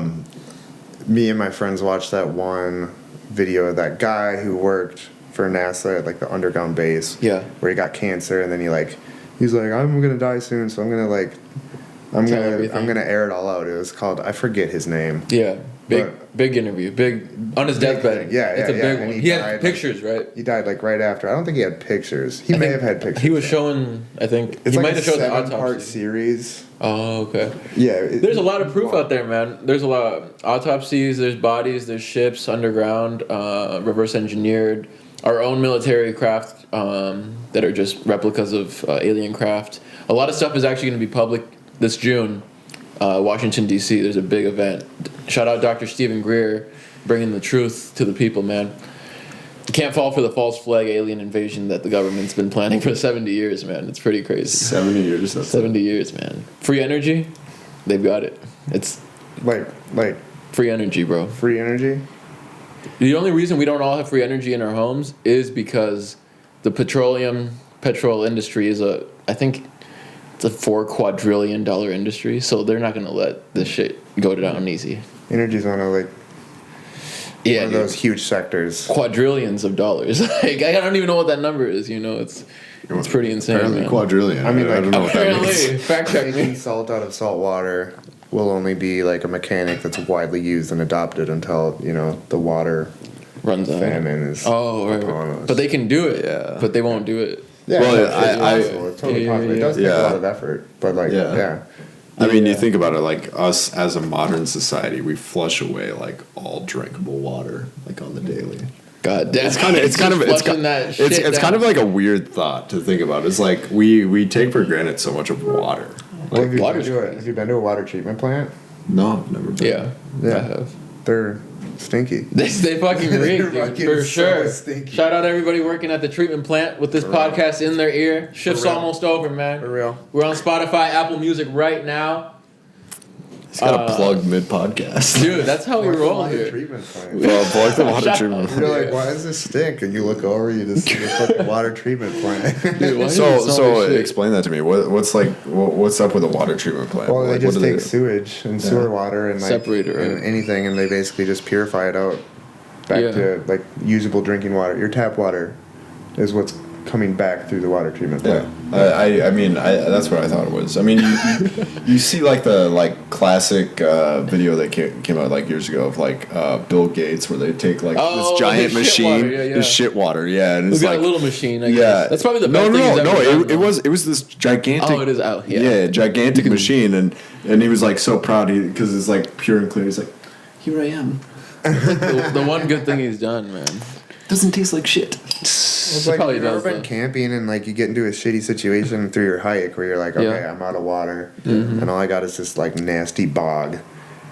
me and my friends watched that one video of that guy who worked for NASA at like the underground base. Yeah. Where he got cancer and then he's like, I'm gonna die soon, so I'm gonna air it all out. It was called, I forget his name. Yeah. Big interview. Big on his deathbed. Yeah, it's a big one. He had died, pictures, right? He died like right after. I don't think he had pictures. He may have had pictures. He was showing, I think. It's he like might have showed the autopsy. 7-part series. Oh, okay. Yeah. There's a lot of proof out there, man. There's a lot of autopsies, there's bodies, there's ships underground, reverse engineered, our own military craft that are just replicas of alien craft. A lot of stuff is actually going to be public this June. Washington, D.C., there's a big event. Shout out Dr. Stephen Greer, bringing the truth to the people, man. You can't fall for the false flag alien invasion that the government's been planning for 70 years, man. It's pretty crazy. 70 years. 70 years, man. Free energy, they've got it. It's like free energy, bro. Free energy? The only reason we don't all have free energy in our homes is because the petrol industry is I think it's a $4 quadrillion industry, so they're not gonna let this shit go down easy. Energy's one of one of those huge sectors. Quadrillions of dollars. Like, I don't even know what that number is. You know, it's pretty insane. Apparently man. Quadrillion. I mean, like, I don't know what that means. Fact check me. Making salt out of salt water will only be like a mechanic that's widely used and adopted until the water runs out. Famine is upon us. But they can do it. Yeah. But they won't do it. Yeah, well, it's totally possible. It does take a lot of effort, but I mean, you think about it, like us as a modern society, we flush away like all drinkable water, like on the daily. God damn. It's kind of like a weird thought to think about. It's like we take for granted so much of water. Like, have you been to a water treatment plant? No, I've never been. Yeah, I have. They're stinky. They fucking reek, dude, for sure. Stinky. Shout out everybody working at the treatment plant with this podcast in their ear. Shift's almost over, man. For real. We're on Spotify, Apple Music right now. He's got a plug mid-podcast. Dude, that's how we roll here. Treatment plant. Well, plug the water treatment plant. You're like, why does this stink? And you look over, you just see a fucking water treatment plant. Dude, so explain that to me. What's up with a water treatment plant? Well, they just take sewage and sewer water and separate it, and anything, and they basically just purify it out back to like usable drinking water. Your tap water is what's coming back through the water treatment plant. Yeah, I mean that's what I thought it was. I mean, you see like the classic video that came out like years ago of like Bill Gates where they take like this giant machine, this shit water, and it's got like a little machine. I guess. That's probably the best thing he's ever done. It was this gigantic. Oh, it is out. Gigantic machine, and he was like so proud because it's like pure and clear. He's like, here I am. The one good thing he's done, man. Doesn't taste like shit. It's like you've ever been camping and like you get into a shitty situation through your hike where you're like, okay, I'm out of water, and all I got is this like nasty bog,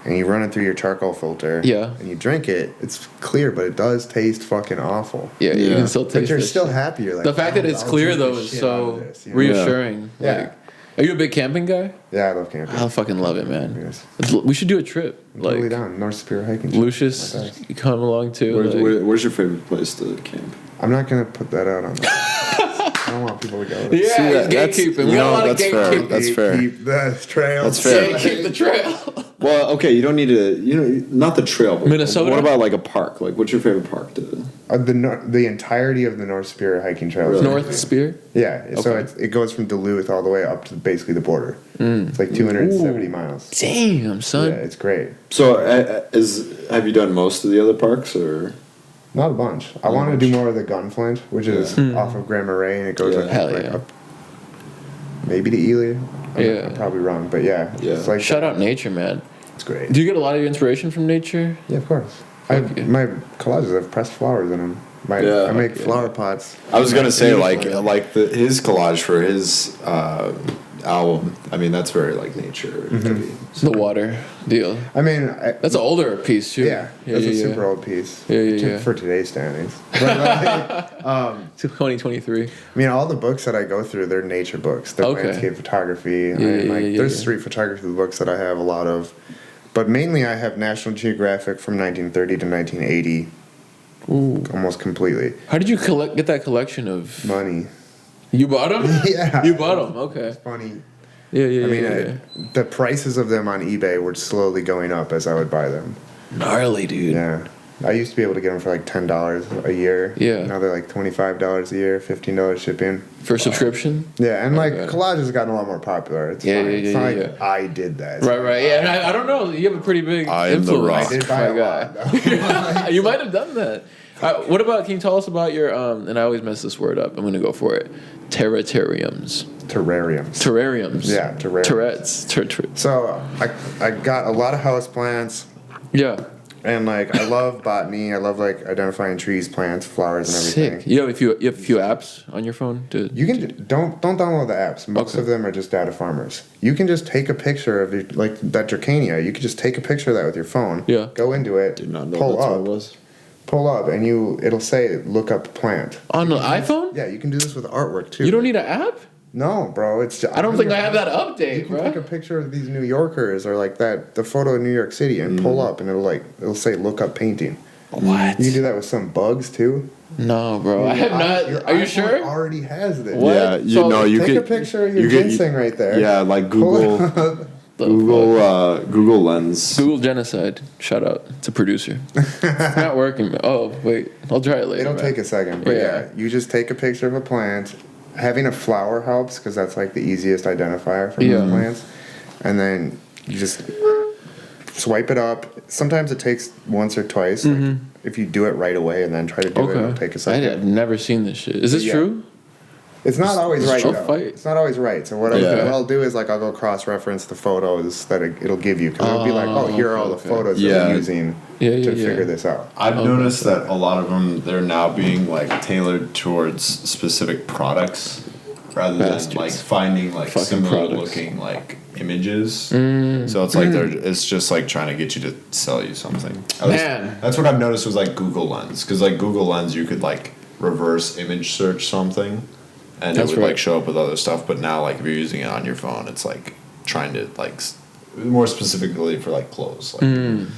and you run it through your charcoal filter. Yeah. And you drink it. It's clear, but it does taste fucking awful. Yeah, you can still taste it. But you're still happy. You're like, the fact that it's clear though is so reassuring. Yeah. Like, are you a big camping guy? Yeah, I love camping. I fucking love it, man. Yes. We should do a trip. I'm totally down. North Superior hiking. Lucius, you come along too. Where's your favorite place to camp? I'm not gonna put that out on. I don't want people to go. Yeah, see, gatekeeping. We got a lot of gatekeeping. That's fair. Keep the trail. That's fair. Gatekeep the trail. Well, okay, you don't need to. Not the trail. But Minnesota. What about like a park? Like, what's your favorite park to? The entirety of the North Superior hiking trail. Really? North Superior. Yeah, okay. So it goes from Duluth all the way up to basically the border. It's like 270 miles. Damn, son. Yeah, it's great. So, have you done most of the other parks or? Not a bunch. I want to do more of the Gunflint, which is off of Grand Marais, and it goes up maybe to Ely. I'm probably wrong, but yeah. It's like shout out nature, man. It's great. Do you get a lot of your inspiration from nature? Yeah, of course. My collages have pressed flowers in them. I make flower pots. I was gonna say his collage for his album. I mean, that's very like nature. The water deal. I mean, that's an older piece too. Yeah, that's a super old piece. For today's standings. 2023. I mean, all the books that I go through, they're nature books. They're landscape photography. There's street photography books that I have a lot of. But mainly I have National Geographic from 1930 to 1980. Ooh. Almost completely. How did you get that collection of... Money. You bought them? Yeah. You bought them, okay. It's funny. Yeah. I mean, the prices of them on eBay were slowly going up as I would buy them. Gnarly, dude. Yeah. I used to be able to get them for like $10 a year. Yeah. Now they're like $25 a year, $15 shipping. For subscription? Yeah, and like collage has gotten a lot more popular. It's fine. It's not like I did that. Right. Yeah, and I don't know. You have a pretty big influence. I did buy a lot, though. You might have done that. What about, can you tell us about your, and I always mess this word up. I'm going to go for it. Terrariums. Yeah, terrariums. Tourettes. So I got a lot of houseplants. Yeah. And like I love botany. I love like identifying trees, plants, flowers, and everything. Sick. You have a few apps on your phone. Don't download the apps. Most of them are just data farmers. You can just take a picture of like that Dracania. You could just take a picture of that with your phone. Yeah. Go into it. Did not know that's what it was. Pull up, and it'll say look up plant. On the iPhone? Yeah, you can do this with artwork too. You don't need an app? No, bro. It's just, I don't think I have that update, you can take a picture of these New Yorkers or like the photo of New York City and pull up, and it'll say look up painting. What? You can do that with some bugs too. No, bro. I have not. Are you sure? Already has this. What? Yeah, you take a picture of your ginseng right there. Yeah, like Google Lens. Google Genocide. Shout out. It's a producer. It's not working. Oh, wait. I'll try it later. It'll take a second. But yeah, you just take a picture of a plant. Having a flower helps because that's like the easiest identifier for those plants. And then you just swipe it up. Sometimes it takes once or twice. Like if you do it right away and then try to do it, it'll take a second. I've never seen this shit. Is this true? It's not always right, though. Fight. It's not always right. So what I'll do is like I'll go cross-reference the photos that it'll give you. Because it'll be like, here are all the photos that I'm using to figure this out. I've noticed that a lot of them, they're now being like tailored towards specific products rather than like finding like similar looking like images. So it's like it's just like trying to get you to sell you something. That's what I've noticed was like Google Lens. Because like Google Lens, you could like reverse image search something. And it would like show up with other stuff, but now like if you're using it on your phone, it's like trying to like more specifically for like clothes. Like,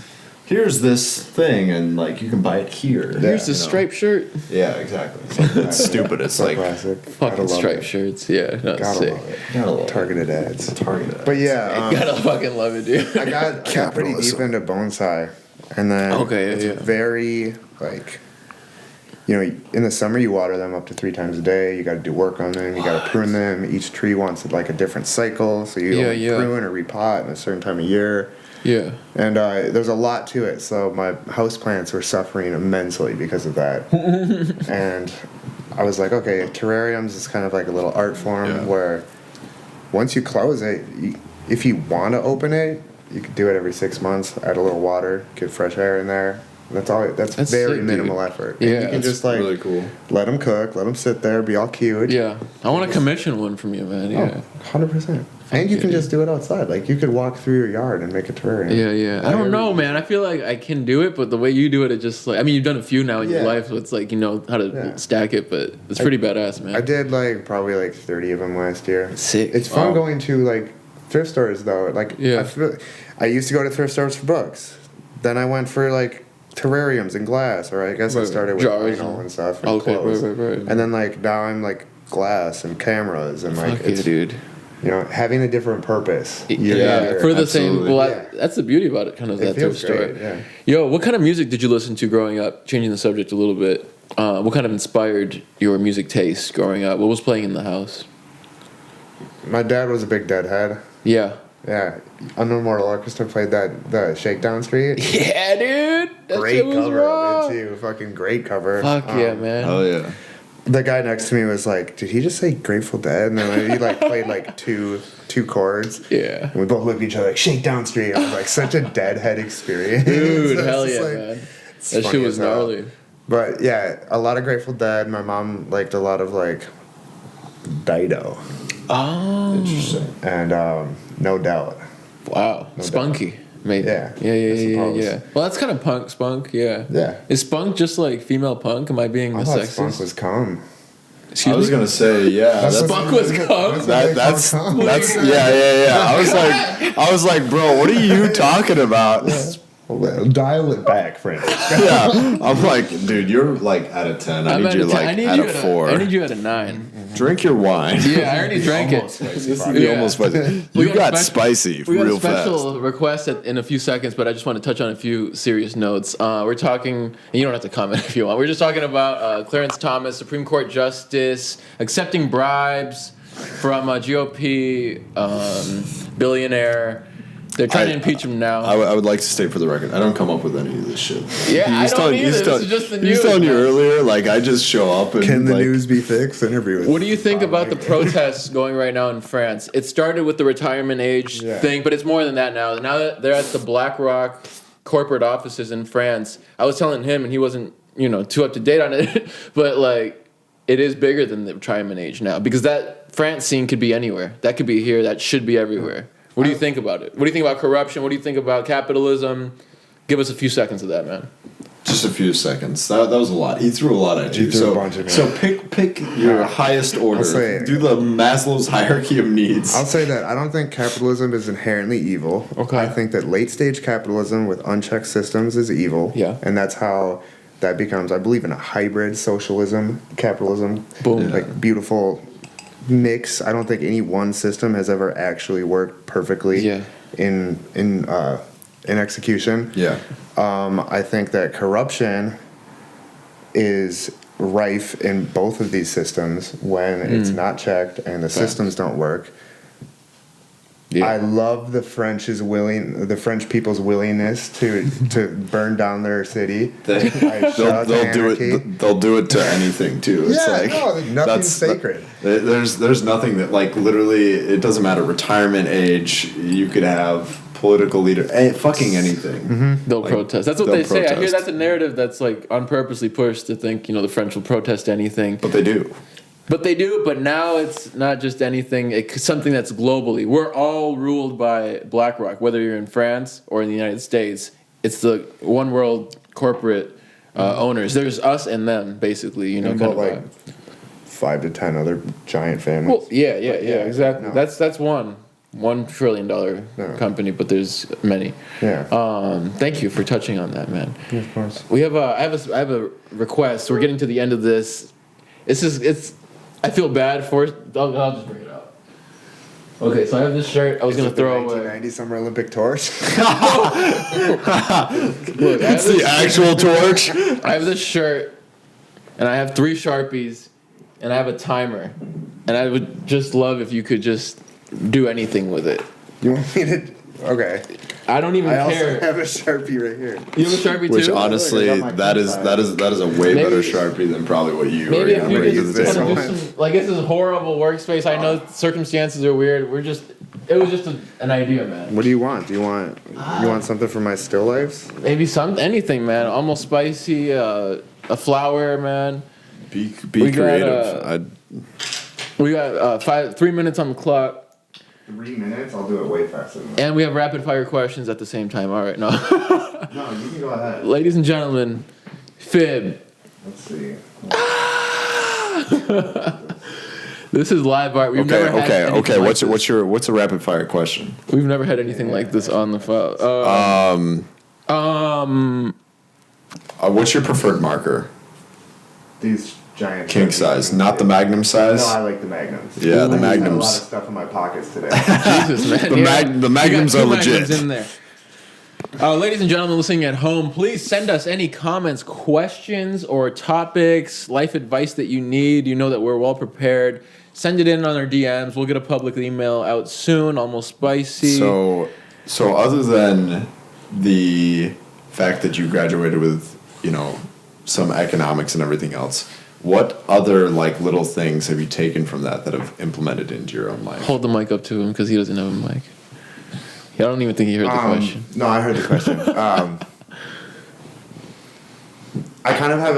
here's this thing, and like you can buy it here. Here's the striped shirt. Yeah, exactly. It's stupid. It's like classic. Fucking striped shirts. Yeah, Gotta sick. love it. Gotta love targeted ads. Targeted ads. But yeah, gotta fucking love it, dude. I got pretty deep into bonsai, and then it's very like. You know, in the summer you water them up to 3 times a day. You got to do work on them. You got to prune them. Each tree wants like a different cycle, so you prune or repot in a certain time of year. Yeah. And there's a lot to it. So my houseplants were suffering immensely because of that. And I was like, okay, terrariums is kind of like a little art form where once you close it, if you want to open it, you could do it every 6 months. Add a little water, get fresh air in there. That's all. That's very sick, minimal effort. Yeah, and you can just like really cool. Let them cook, let them sit there, be all cute. Yeah, I want to commission one from you, man. Yeah, 100%. And you can just do it outside. Like, you could walk through your yard and make a terrarium. Yeah. I don't know, man. I feel like I can do it, but the way you do it just like... I mean, you've done a few now in your life, so it's like, you know how to stack it, but it's pretty badass, man. I did, like, probably, like, 30 of them last year. Sick. It's fun going to, like, thrift stores, though. Like, I used to go to thrift stores for books. Then I went for, like, terrariums and glass, or I guess I started with vinyl and stuff and clothes. Right. And then, like, now I'm, like, glass and cameras and, like, it's... dude. You know, having a different purpose. For the same. Well, that's the beauty about it. Kind of that thrift store. Yeah. Yo, what kind of music did you listen to growing up? Changing the subject a little bit. What kind of inspired your music taste growing up? What was playing in the house? My dad was a big Deadhead. Yeah. Yeah. Unknown Mortal Orchestra played the Shakedown Street. Yeah, dude. That great cover of it too. Fucking great cover. Fuck yeah, man. Oh yeah. The guy next to me was like, "Did he just say Grateful Dead?" And then he like played like two chords. Yeah. And we both looked at each other like Shakedown Street. It was like such a Deadhead experience. Dude, hell yeah, like, man. That shit was gnarly. But yeah, a lot of Grateful Dead. My mom liked a lot of like Dido. Oh. Interesting. And No Doubt. Wow. No Spunky. Doubt. Maybe. Yeah. Well, that's kind of spunk, yeah. Yeah. Is spunk just like female punk? Am I being I thought spunk was cum. I was gonna say, yeah. Spunk was cum. That's yeah. I was like, bro, what are you talking about? Well, dial it back, friend. Yeah, I'm like, dude, you're like at a 10. I need you like at a 4. I need you at a 9. Drink your wine. Yeah, I already drank it. Almost spicy. You got spicy real fast. We got a special request in a few seconds, but I just want to touch on a few serious notes. We're talking, and you don't have to comment if you want. We're just talking about Clarence Thomas, Supreme Court Justice, accepting bribes from a GOP billionaire. They're trying to impeach him now. I would like to state for the record, I don't come up with any of this shit. Yeah, I don't either. This is just the news. He was telling you earlier, like, I just show up and... Can the news be fixed? Interview. What do you think about the protests going right now in France? It started with the retirement age thing, but it's more than that now. Now that they're at the BlackRock corporate offices in France, I was telling him, and he wasn't, too up to date on it, but, like, it is bigger than the retirement age now, because that France scene could be anywhere. That could be here. That should be everywhere. What do you think about it? What do you think about corruption? What do you think about capitalism? Give us a few seconds of that, man. Just a few seconds. That was a lot. He threw a lot at you. A bunch of so pick your highest order. Do the Maslow's hierarchy of needs. I'll say that I don't think capitalism is inherently evil. Okay. I think that late stage capitalism with unchecked systems is evil. Yeah. And that's how that becomes, I believe, in a hybrid socialism, capitalism. Boom. Like beautiful mix. I don't think any one system has ever actually worked perfectly in execution. Yeah. I think that corruption is rife in both of these systems when it's not checked and the systems don't work. Yeah. I love the French people's willingness to burn down their city. They'll do it. They'll do it to anything too. It's nothing's sacred. There's nothing that, like, literally, it doesn't matter retirement age. You could have political leader, fucking anything. Mm-hmm. They'll protest. That's what they say. I hear that's a narrative that's like unpurposely pushed to think the French will protest anything. But they do. But now it's not just anything, it's something that's globally. We're all ruled by BlackRock, whether you're in France or in the United States. It's the one world corporate owners. There's us and them, basically, kind of like 5 to 10 other giant families. Well, yeah, exactly. No. That's $1 trillion company, but there's many. Yeah. Thank you for touching on that, man. Yeah, of course. I have a request. We're getting to the end of this. I feel bad for it. I'll just bring it up. Okay, so I have this shirt I was going to throw away. 1990 Summer Olympic torch? Look, it's the actual torch. I have this shirt, and I have 3 Sharpies, and I have a timer. And I would just love if you could just do anything with it. You want me to... Okay. I don't even care. I also have a Sharpie right here. You have a Sharpie too? Which honestly, that is a way better Sharpie than probably what you are going to bring to the table. Like, this is a horrible workspace. I know circumstances are weird. It was just an idea, man. What do you want? Do you want something for my still lifes? Maybe anything, man. Almost spicy, a flower, man. Be creative. We got 3 minutes on the clock. 3 minutes, I'll do it way faster than that. And we have rapid fire questions at the same time. All right, no. No, you can go ahead. Ladies and gentlemen, PHIB. Let's see. This is live art. We've never had Okay. like What's a rapid fire question? We've never had anything like this on the file. What's your preferred marker? These giant King size, not the Magnum size. No, I like the Magnums. Yeah, the I have a Magnums. lot of stuff in my pockets today. Jesus, man. The Magnums are legit. Magnums in there. Ladies and gentlemen listening at home, please send us any comments, questions, or topics, life advice that you need. You know that we're well prepared. Send it in on our DMs. We'll get a public email out soon, almost spicy. So other than the fact that you graduated with, some economics and everything else, what other little things have you taken from that have implemented into your own life? Hold the mic up to him because he doesn't have a mic. I don't even think he heard the question. No, I heard the question. I kind of have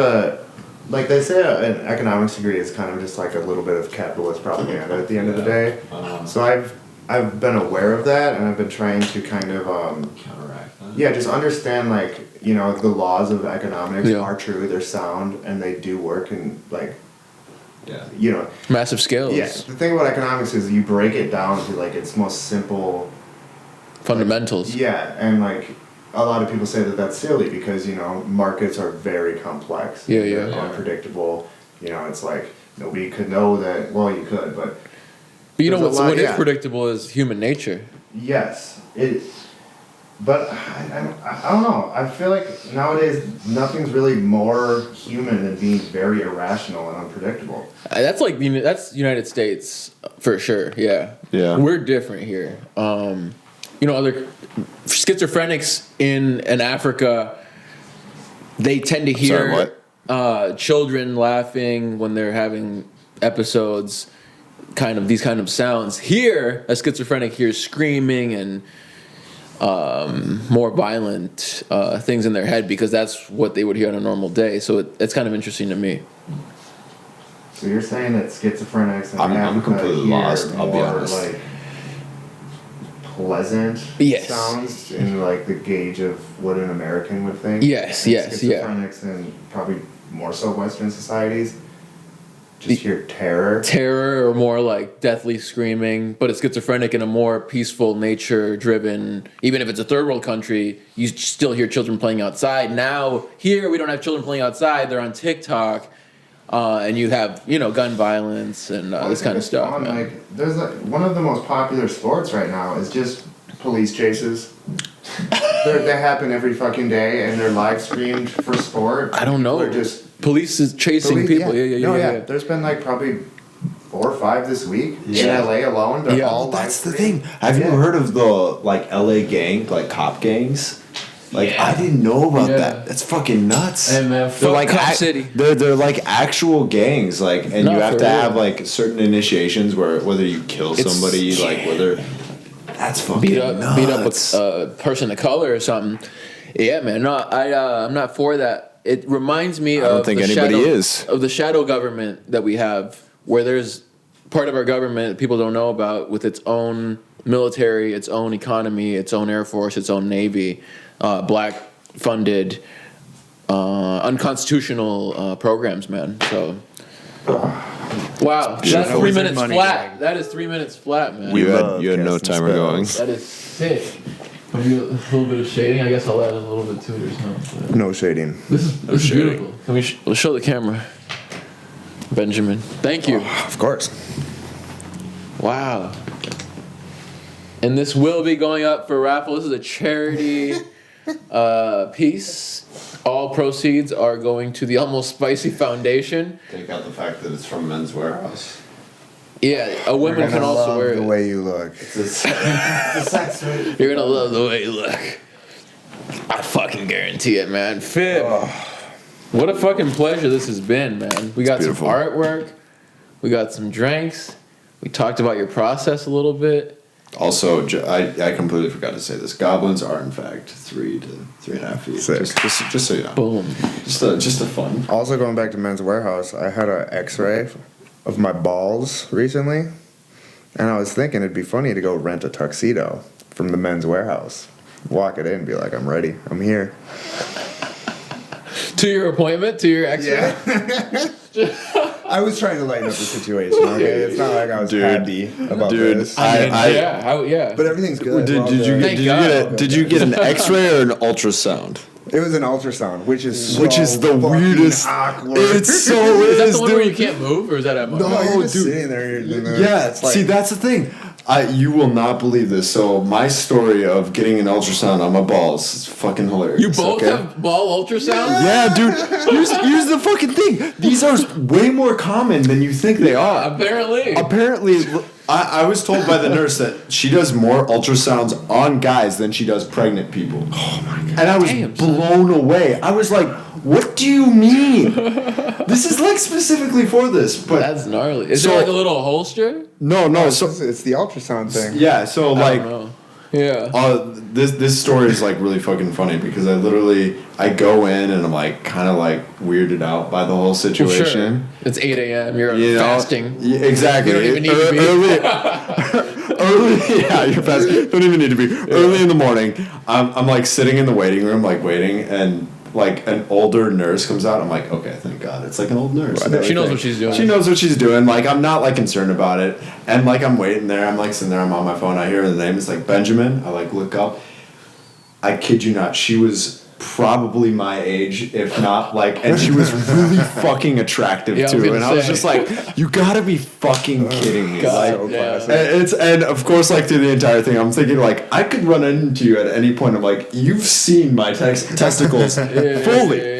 they say an economics degree is kind of just like a little bit of capitalist propaganda at the end of the day. So I've been aware of that, and I've been trying to kind of counteract that. Yeah, just understand the laws of economics are true, they're sound, and they do work, and massive scales. Yeah, the thing about economics is you break it down to its most simple fundamentals. And a lot of people say that that's silly because markets are very complex. They're unpredictable. It's nobody could know that. Well, you could, but what is predictable is human nature. Yes, it. But I don't know. I feel like nowadays nothing's really more human than being very irrational and unpredictable. That's that's United States for sure. Yeah. We're different here. Other schizophrenics in Africa, they tend to hear children laughing when they're having episodes, these kind of sounds. Here, a schizophrenic hears screaming and more violent things in their head because that's what they would hear on a normal day. So it's kind of interesting to me. So you're saying that schizophrenics in I'm completely lost. I'll be honest. Pleasant sounds in the gauge of what an American would think. Yes, schizophrenics in probably more so Western societies just hear terror or more deathly screaming, but it's schizophrenic in a more peaceful, nature-driven. Even if it's a third world country, you still hear children playing outside. Now here we don't have children playing outside; they're on TikTok. And you have, gun violence and this kind of stuff. There's one of the most popular sports right now is just police chases. They happen every fucking day, and they're live streamed for sport. I don't know. They're just police is chasing people. Yeah. There's been probably 4 or 5 this week in LA alone. They're all that's the thing. Have you heard of the LA gang, cop gangs? I didn't know about that. That's fucking nuts. Hey man, fuck Cop City. They're actual gangs, and you have to have certain initiations whether you kill somebody, whether that's fucking beat up a person of color or something. Yeah, man. No, I'm not for that. It reminds me of the shadow government that we have, where there's part of our government that people don't know about with its own military, its own economy, its own air force, its own navy. Black funded, unconstitutional programs, man. So, wow, that's 3 minutes flat. That is 3 minutes flat, man. You had no timer going. That is sick. Maybe a little bit of shading. I guess I'll add a little bit to it or something. No shading. This is beautiful. Can we'll show the camera, Benjamin. Thank you. Of course. Wow. And this will be going up for raffle. This is a charity piece. All proceeds are going to the Almost Spicy Foundation. Take out the fact that it's from Men's Warehouse. Yeah, a woman can also wear it. The way you look. You're gonna love the way you look. I fucking guarantee it, man. PHIB. What a fucking pleasure this has been, man. We got some artwork. We got some drinks. We talked about your process a little bit. Also, I completely forgot to say this. Goblins are, in fact, 3 to 3.5 feet. Just so you know. Boom. Just a fun. Also, going back to Men's Warehouse, I had an X-ray of my balls recently, And I was thinking it'd be funny to go rent a tuxedo from the Men's Warehouse. Walk it in and be like, I'm ready. I'm here. To your appointment? To your x-ray? Yeah. I was trying to lighten up the situation, okay? It's not like I was happy about this. But everything's good. Did you get an x-ray or an ultrasound? It was an ultrasound, which is the weirdest. Awkward. It's so weird. Is that the one where you can't move, or is that at No, you're just sitting there. Yeah, see, that's the thing. You will not believe this. So my story of getting an ultrasound on my balls is fucking hilarious. You both have ball ultrasounds? Yeah, dude. Here's the fucking thing. These are way more common than you think they are. Apparently, I was told by the nurse that she does more ultrasounds on guys than she does pregnant people. Oh my god! And I was blown away. I was like, "What do you mean? This is like specifically for this." But that's gnarly. Is there like a little holster? No. So it's the ultrasound thing. Yeah. So like. Yeah. This story is like really fucking funny because I go in and I'm like kind of like weirded out by the whole situation. Sure. It's 8 a.m. You're fasting. Yeah, exactly. You don't even need to be. Early, yeah, you're fasting. Don't even need to be. Early in the morning, I'm like sitting in the waiting room, like waiting, and like an older nurse comes out. I'm like, okay, thank God, it's like an old nurse. She knows what she's doing. She knows what she's doing. Like, I'm not like concerned about it. And like, I'm waiting there. I'm like sitting there. I'm on my phone. I hear the name. It's like Benjamin. I like look up. I kid you not. She was probably my age, if not like, and she was really fucking attractive too. And I was just like, you gotta be fucking kidding me. God, like, and of course, like through the entire thing, I'm thinking like I could run into you at any point. I'm like, you've seen my testicles fully.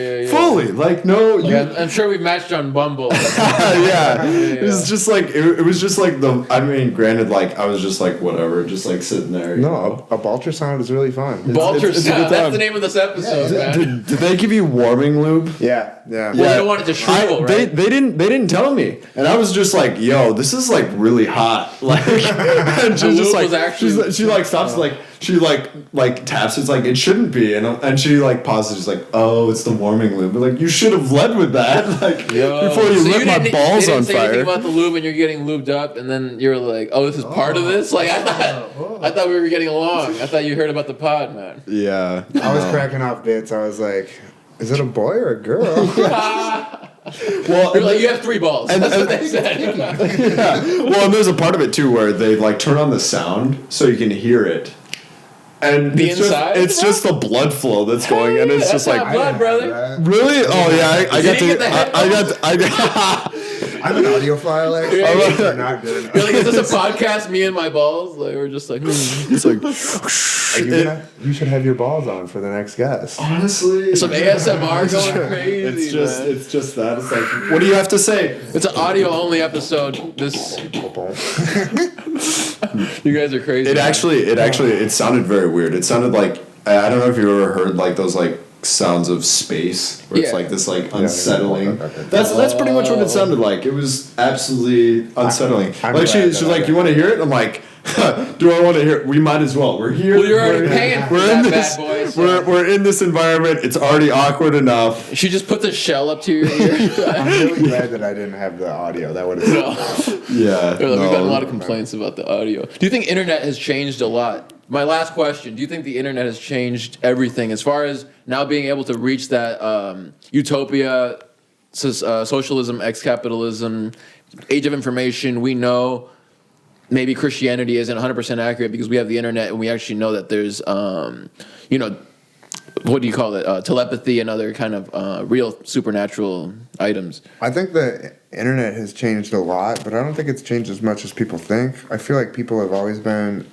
Like no, I'm sure we've matched on Bumble. It was just like it was just like the. I mean, granted, like I was just like whatever, just like sitting there. No, a ultrasound is really fun. Ultrasound. That's the name of this episode. Did they give you warming lube? Yeah. Well, you don't want it to shrivel, right? They didn't tell me, and I was just like, "Yo, this is like really hot." Like, and she's just like, she like stops, like she like taps. It's like it shouldn't be, and she like pauses. She's like, "Oh, it's the warming lube." But like, you should have led with that, like before you lit my balls on fire. Say anything about the lube, and you're getting lubed up, and then you're like, "Oh, this is part of this." Like I thought we were getting along. I thought you heard about the pod, man. Yeah, I was cracking off bits. I was like, is it a boy or a girl? Well, you're like, you have 3 balls. That's what they said. Yeah. Well, and there's a part of it too where they like turn on the sound so you can hear it. And the inside? It's just the blood flow that's going, and it's just like blood, brother. Really? Oh yeah, I got. I'm an audiophile, actually. You're not good enough. You're like, is this a podcast? Me and my balls? Like we're just like. It's like. You should have your balls on for the next guest. Honestly, some ASMR going crazy. It's just that. It's like, what do you have to say? It's an audio only episode. This. You guys are crazy. It sounded very weird. It sounded like I don't know if you ever heard like those like sounds of space where it's like this like unsettling. That's pretty much what it sounded like. It was absolutely unsettling. Like she's like, "You want to hear it?" I'm like, "Do I want to hear it? We might as well. We're here. Well, you're already paying for that bad boy. So. We're in this environment. It's already awkward enough." She just put the shell up to your ear. I'm really glad that I didn't have the audio. That would have. Yeah. We've gotten a lot of complaints about the audio. Do you think internet has changed a lot? My last question: do you think the internet has changed everything as far as now being able to reach that utopia, socialism, ex-capitalism, age of information? We know maybe Christianity isn't 100% accurate because we have the internet and we actually know that there's, what do you call it? Telepathy and other kind of real supernatural items. I think the internet has changed a lot, but I don't think it's changed as much as people think. I feel like people have always been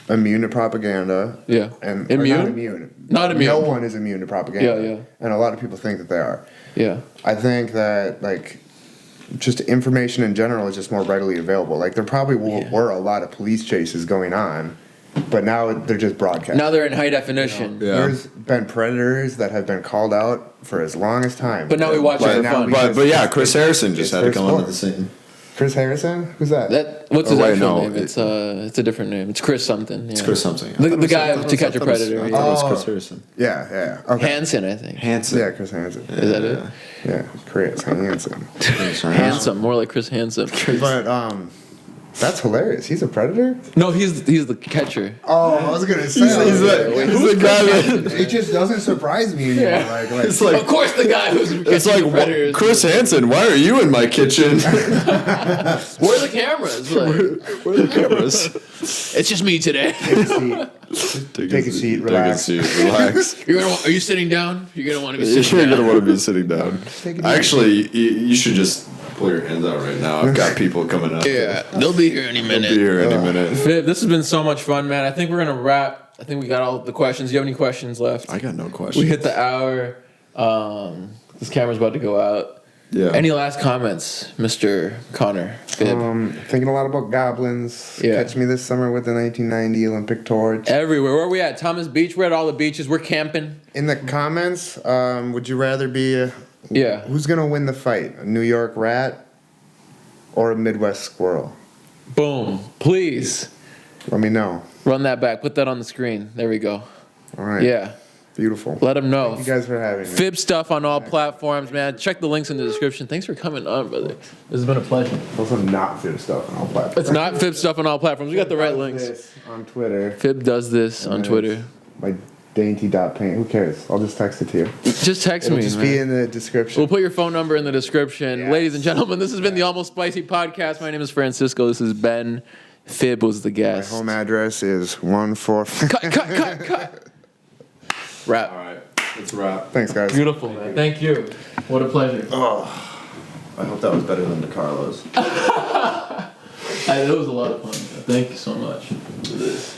immune to propaganda. Yeah. And immune? Not immune. No one is immune to propaganda. Yeah. And a lot of people think that they are. Yeah. I think that, like, just information in general is just more readily available. Like, there probably were a lot of police chases going on, but now they're just broadcast. Now they're in high definition. There's been predators that have been called out for as long as time. But now we watch it for fun. But yeah, Chris Harrison just had to come onto the scene. Chris Harrison? Who's that? What's his actual name? It's a different name. It's Chris something. Yeah. It's Chris something. The guy To Catch a Predator. I thought it was Chris Harrison. Yeah. Okay. Hansen, I think. Yeah, Chris Hansen. Is that it? Yeah, Chris Hansen. Handsome, more like Chris Hansen. But That's hilarious. He's a predator? No, he's the catcher. Oh, I was gonna say he's the guy that it just doesn't surprise me anymore. Yeah. Like, it's like, of course, the guy who's it's like predators. Chris Hansen. Why are you in my kitchen? Where are the cameras? Like, where are the cameras? It's just me today. Take a seat. Relax. Relax. Are you sitting down? You're gonna want to be sitting down. You're gonna want to be sitting down. Actually, you should just pull your hands out right now. I've got people coming up. Yeah, they'll be here any minute. Phib, this has been so much fun, man. I think we're gonna wrap. I think we got all the questions. Do you have any questions left? I got no questions. We hit the hour. This camera's about to go out. Yeah. Any last comments, Mr. Connor? Thinking a lot about goblins. Yeah. Catch me this summer with the 1990 Olympic torch. Everywhere. Where are we at? Thomas Beach. We're at all the beaches. We're camping. In the comments, would you rather be Yeah. Who's gonna win the fight? A New York rat or a Midwest squirrel? Boom. Please. Let me know. Run that back. Put that on the screen. There we go. All right. Yeah. Beautiful. Let them know. Thank you guys for having me. PHIB stuff on all platforms, man. Check the links in the description. Thanks for coming on, brother. This has been a pleasure. Also not PHIB stuff on all platforms. It's not PHIB stuff on all platforms. We got the right links. On Twitter. PHIB does this on Twitter. My dainty.paint. Who cares? I'll just text it to you. Just text me. Just be in the description. We'll put your phone number in the description. Yes. Ladies and gentlemen, this has been the Almost Spicy Podcast. My name is Francisco. This is Ben. PHIB was the guest. My home address is 14. Cut. Wrap. All right. Let's wrap. Thanks, guys. Beautiful, man. Thank you. What a pleasure. Oh, I hope that was better than the Carlos. That was a lot of fun. Thank you so much for this.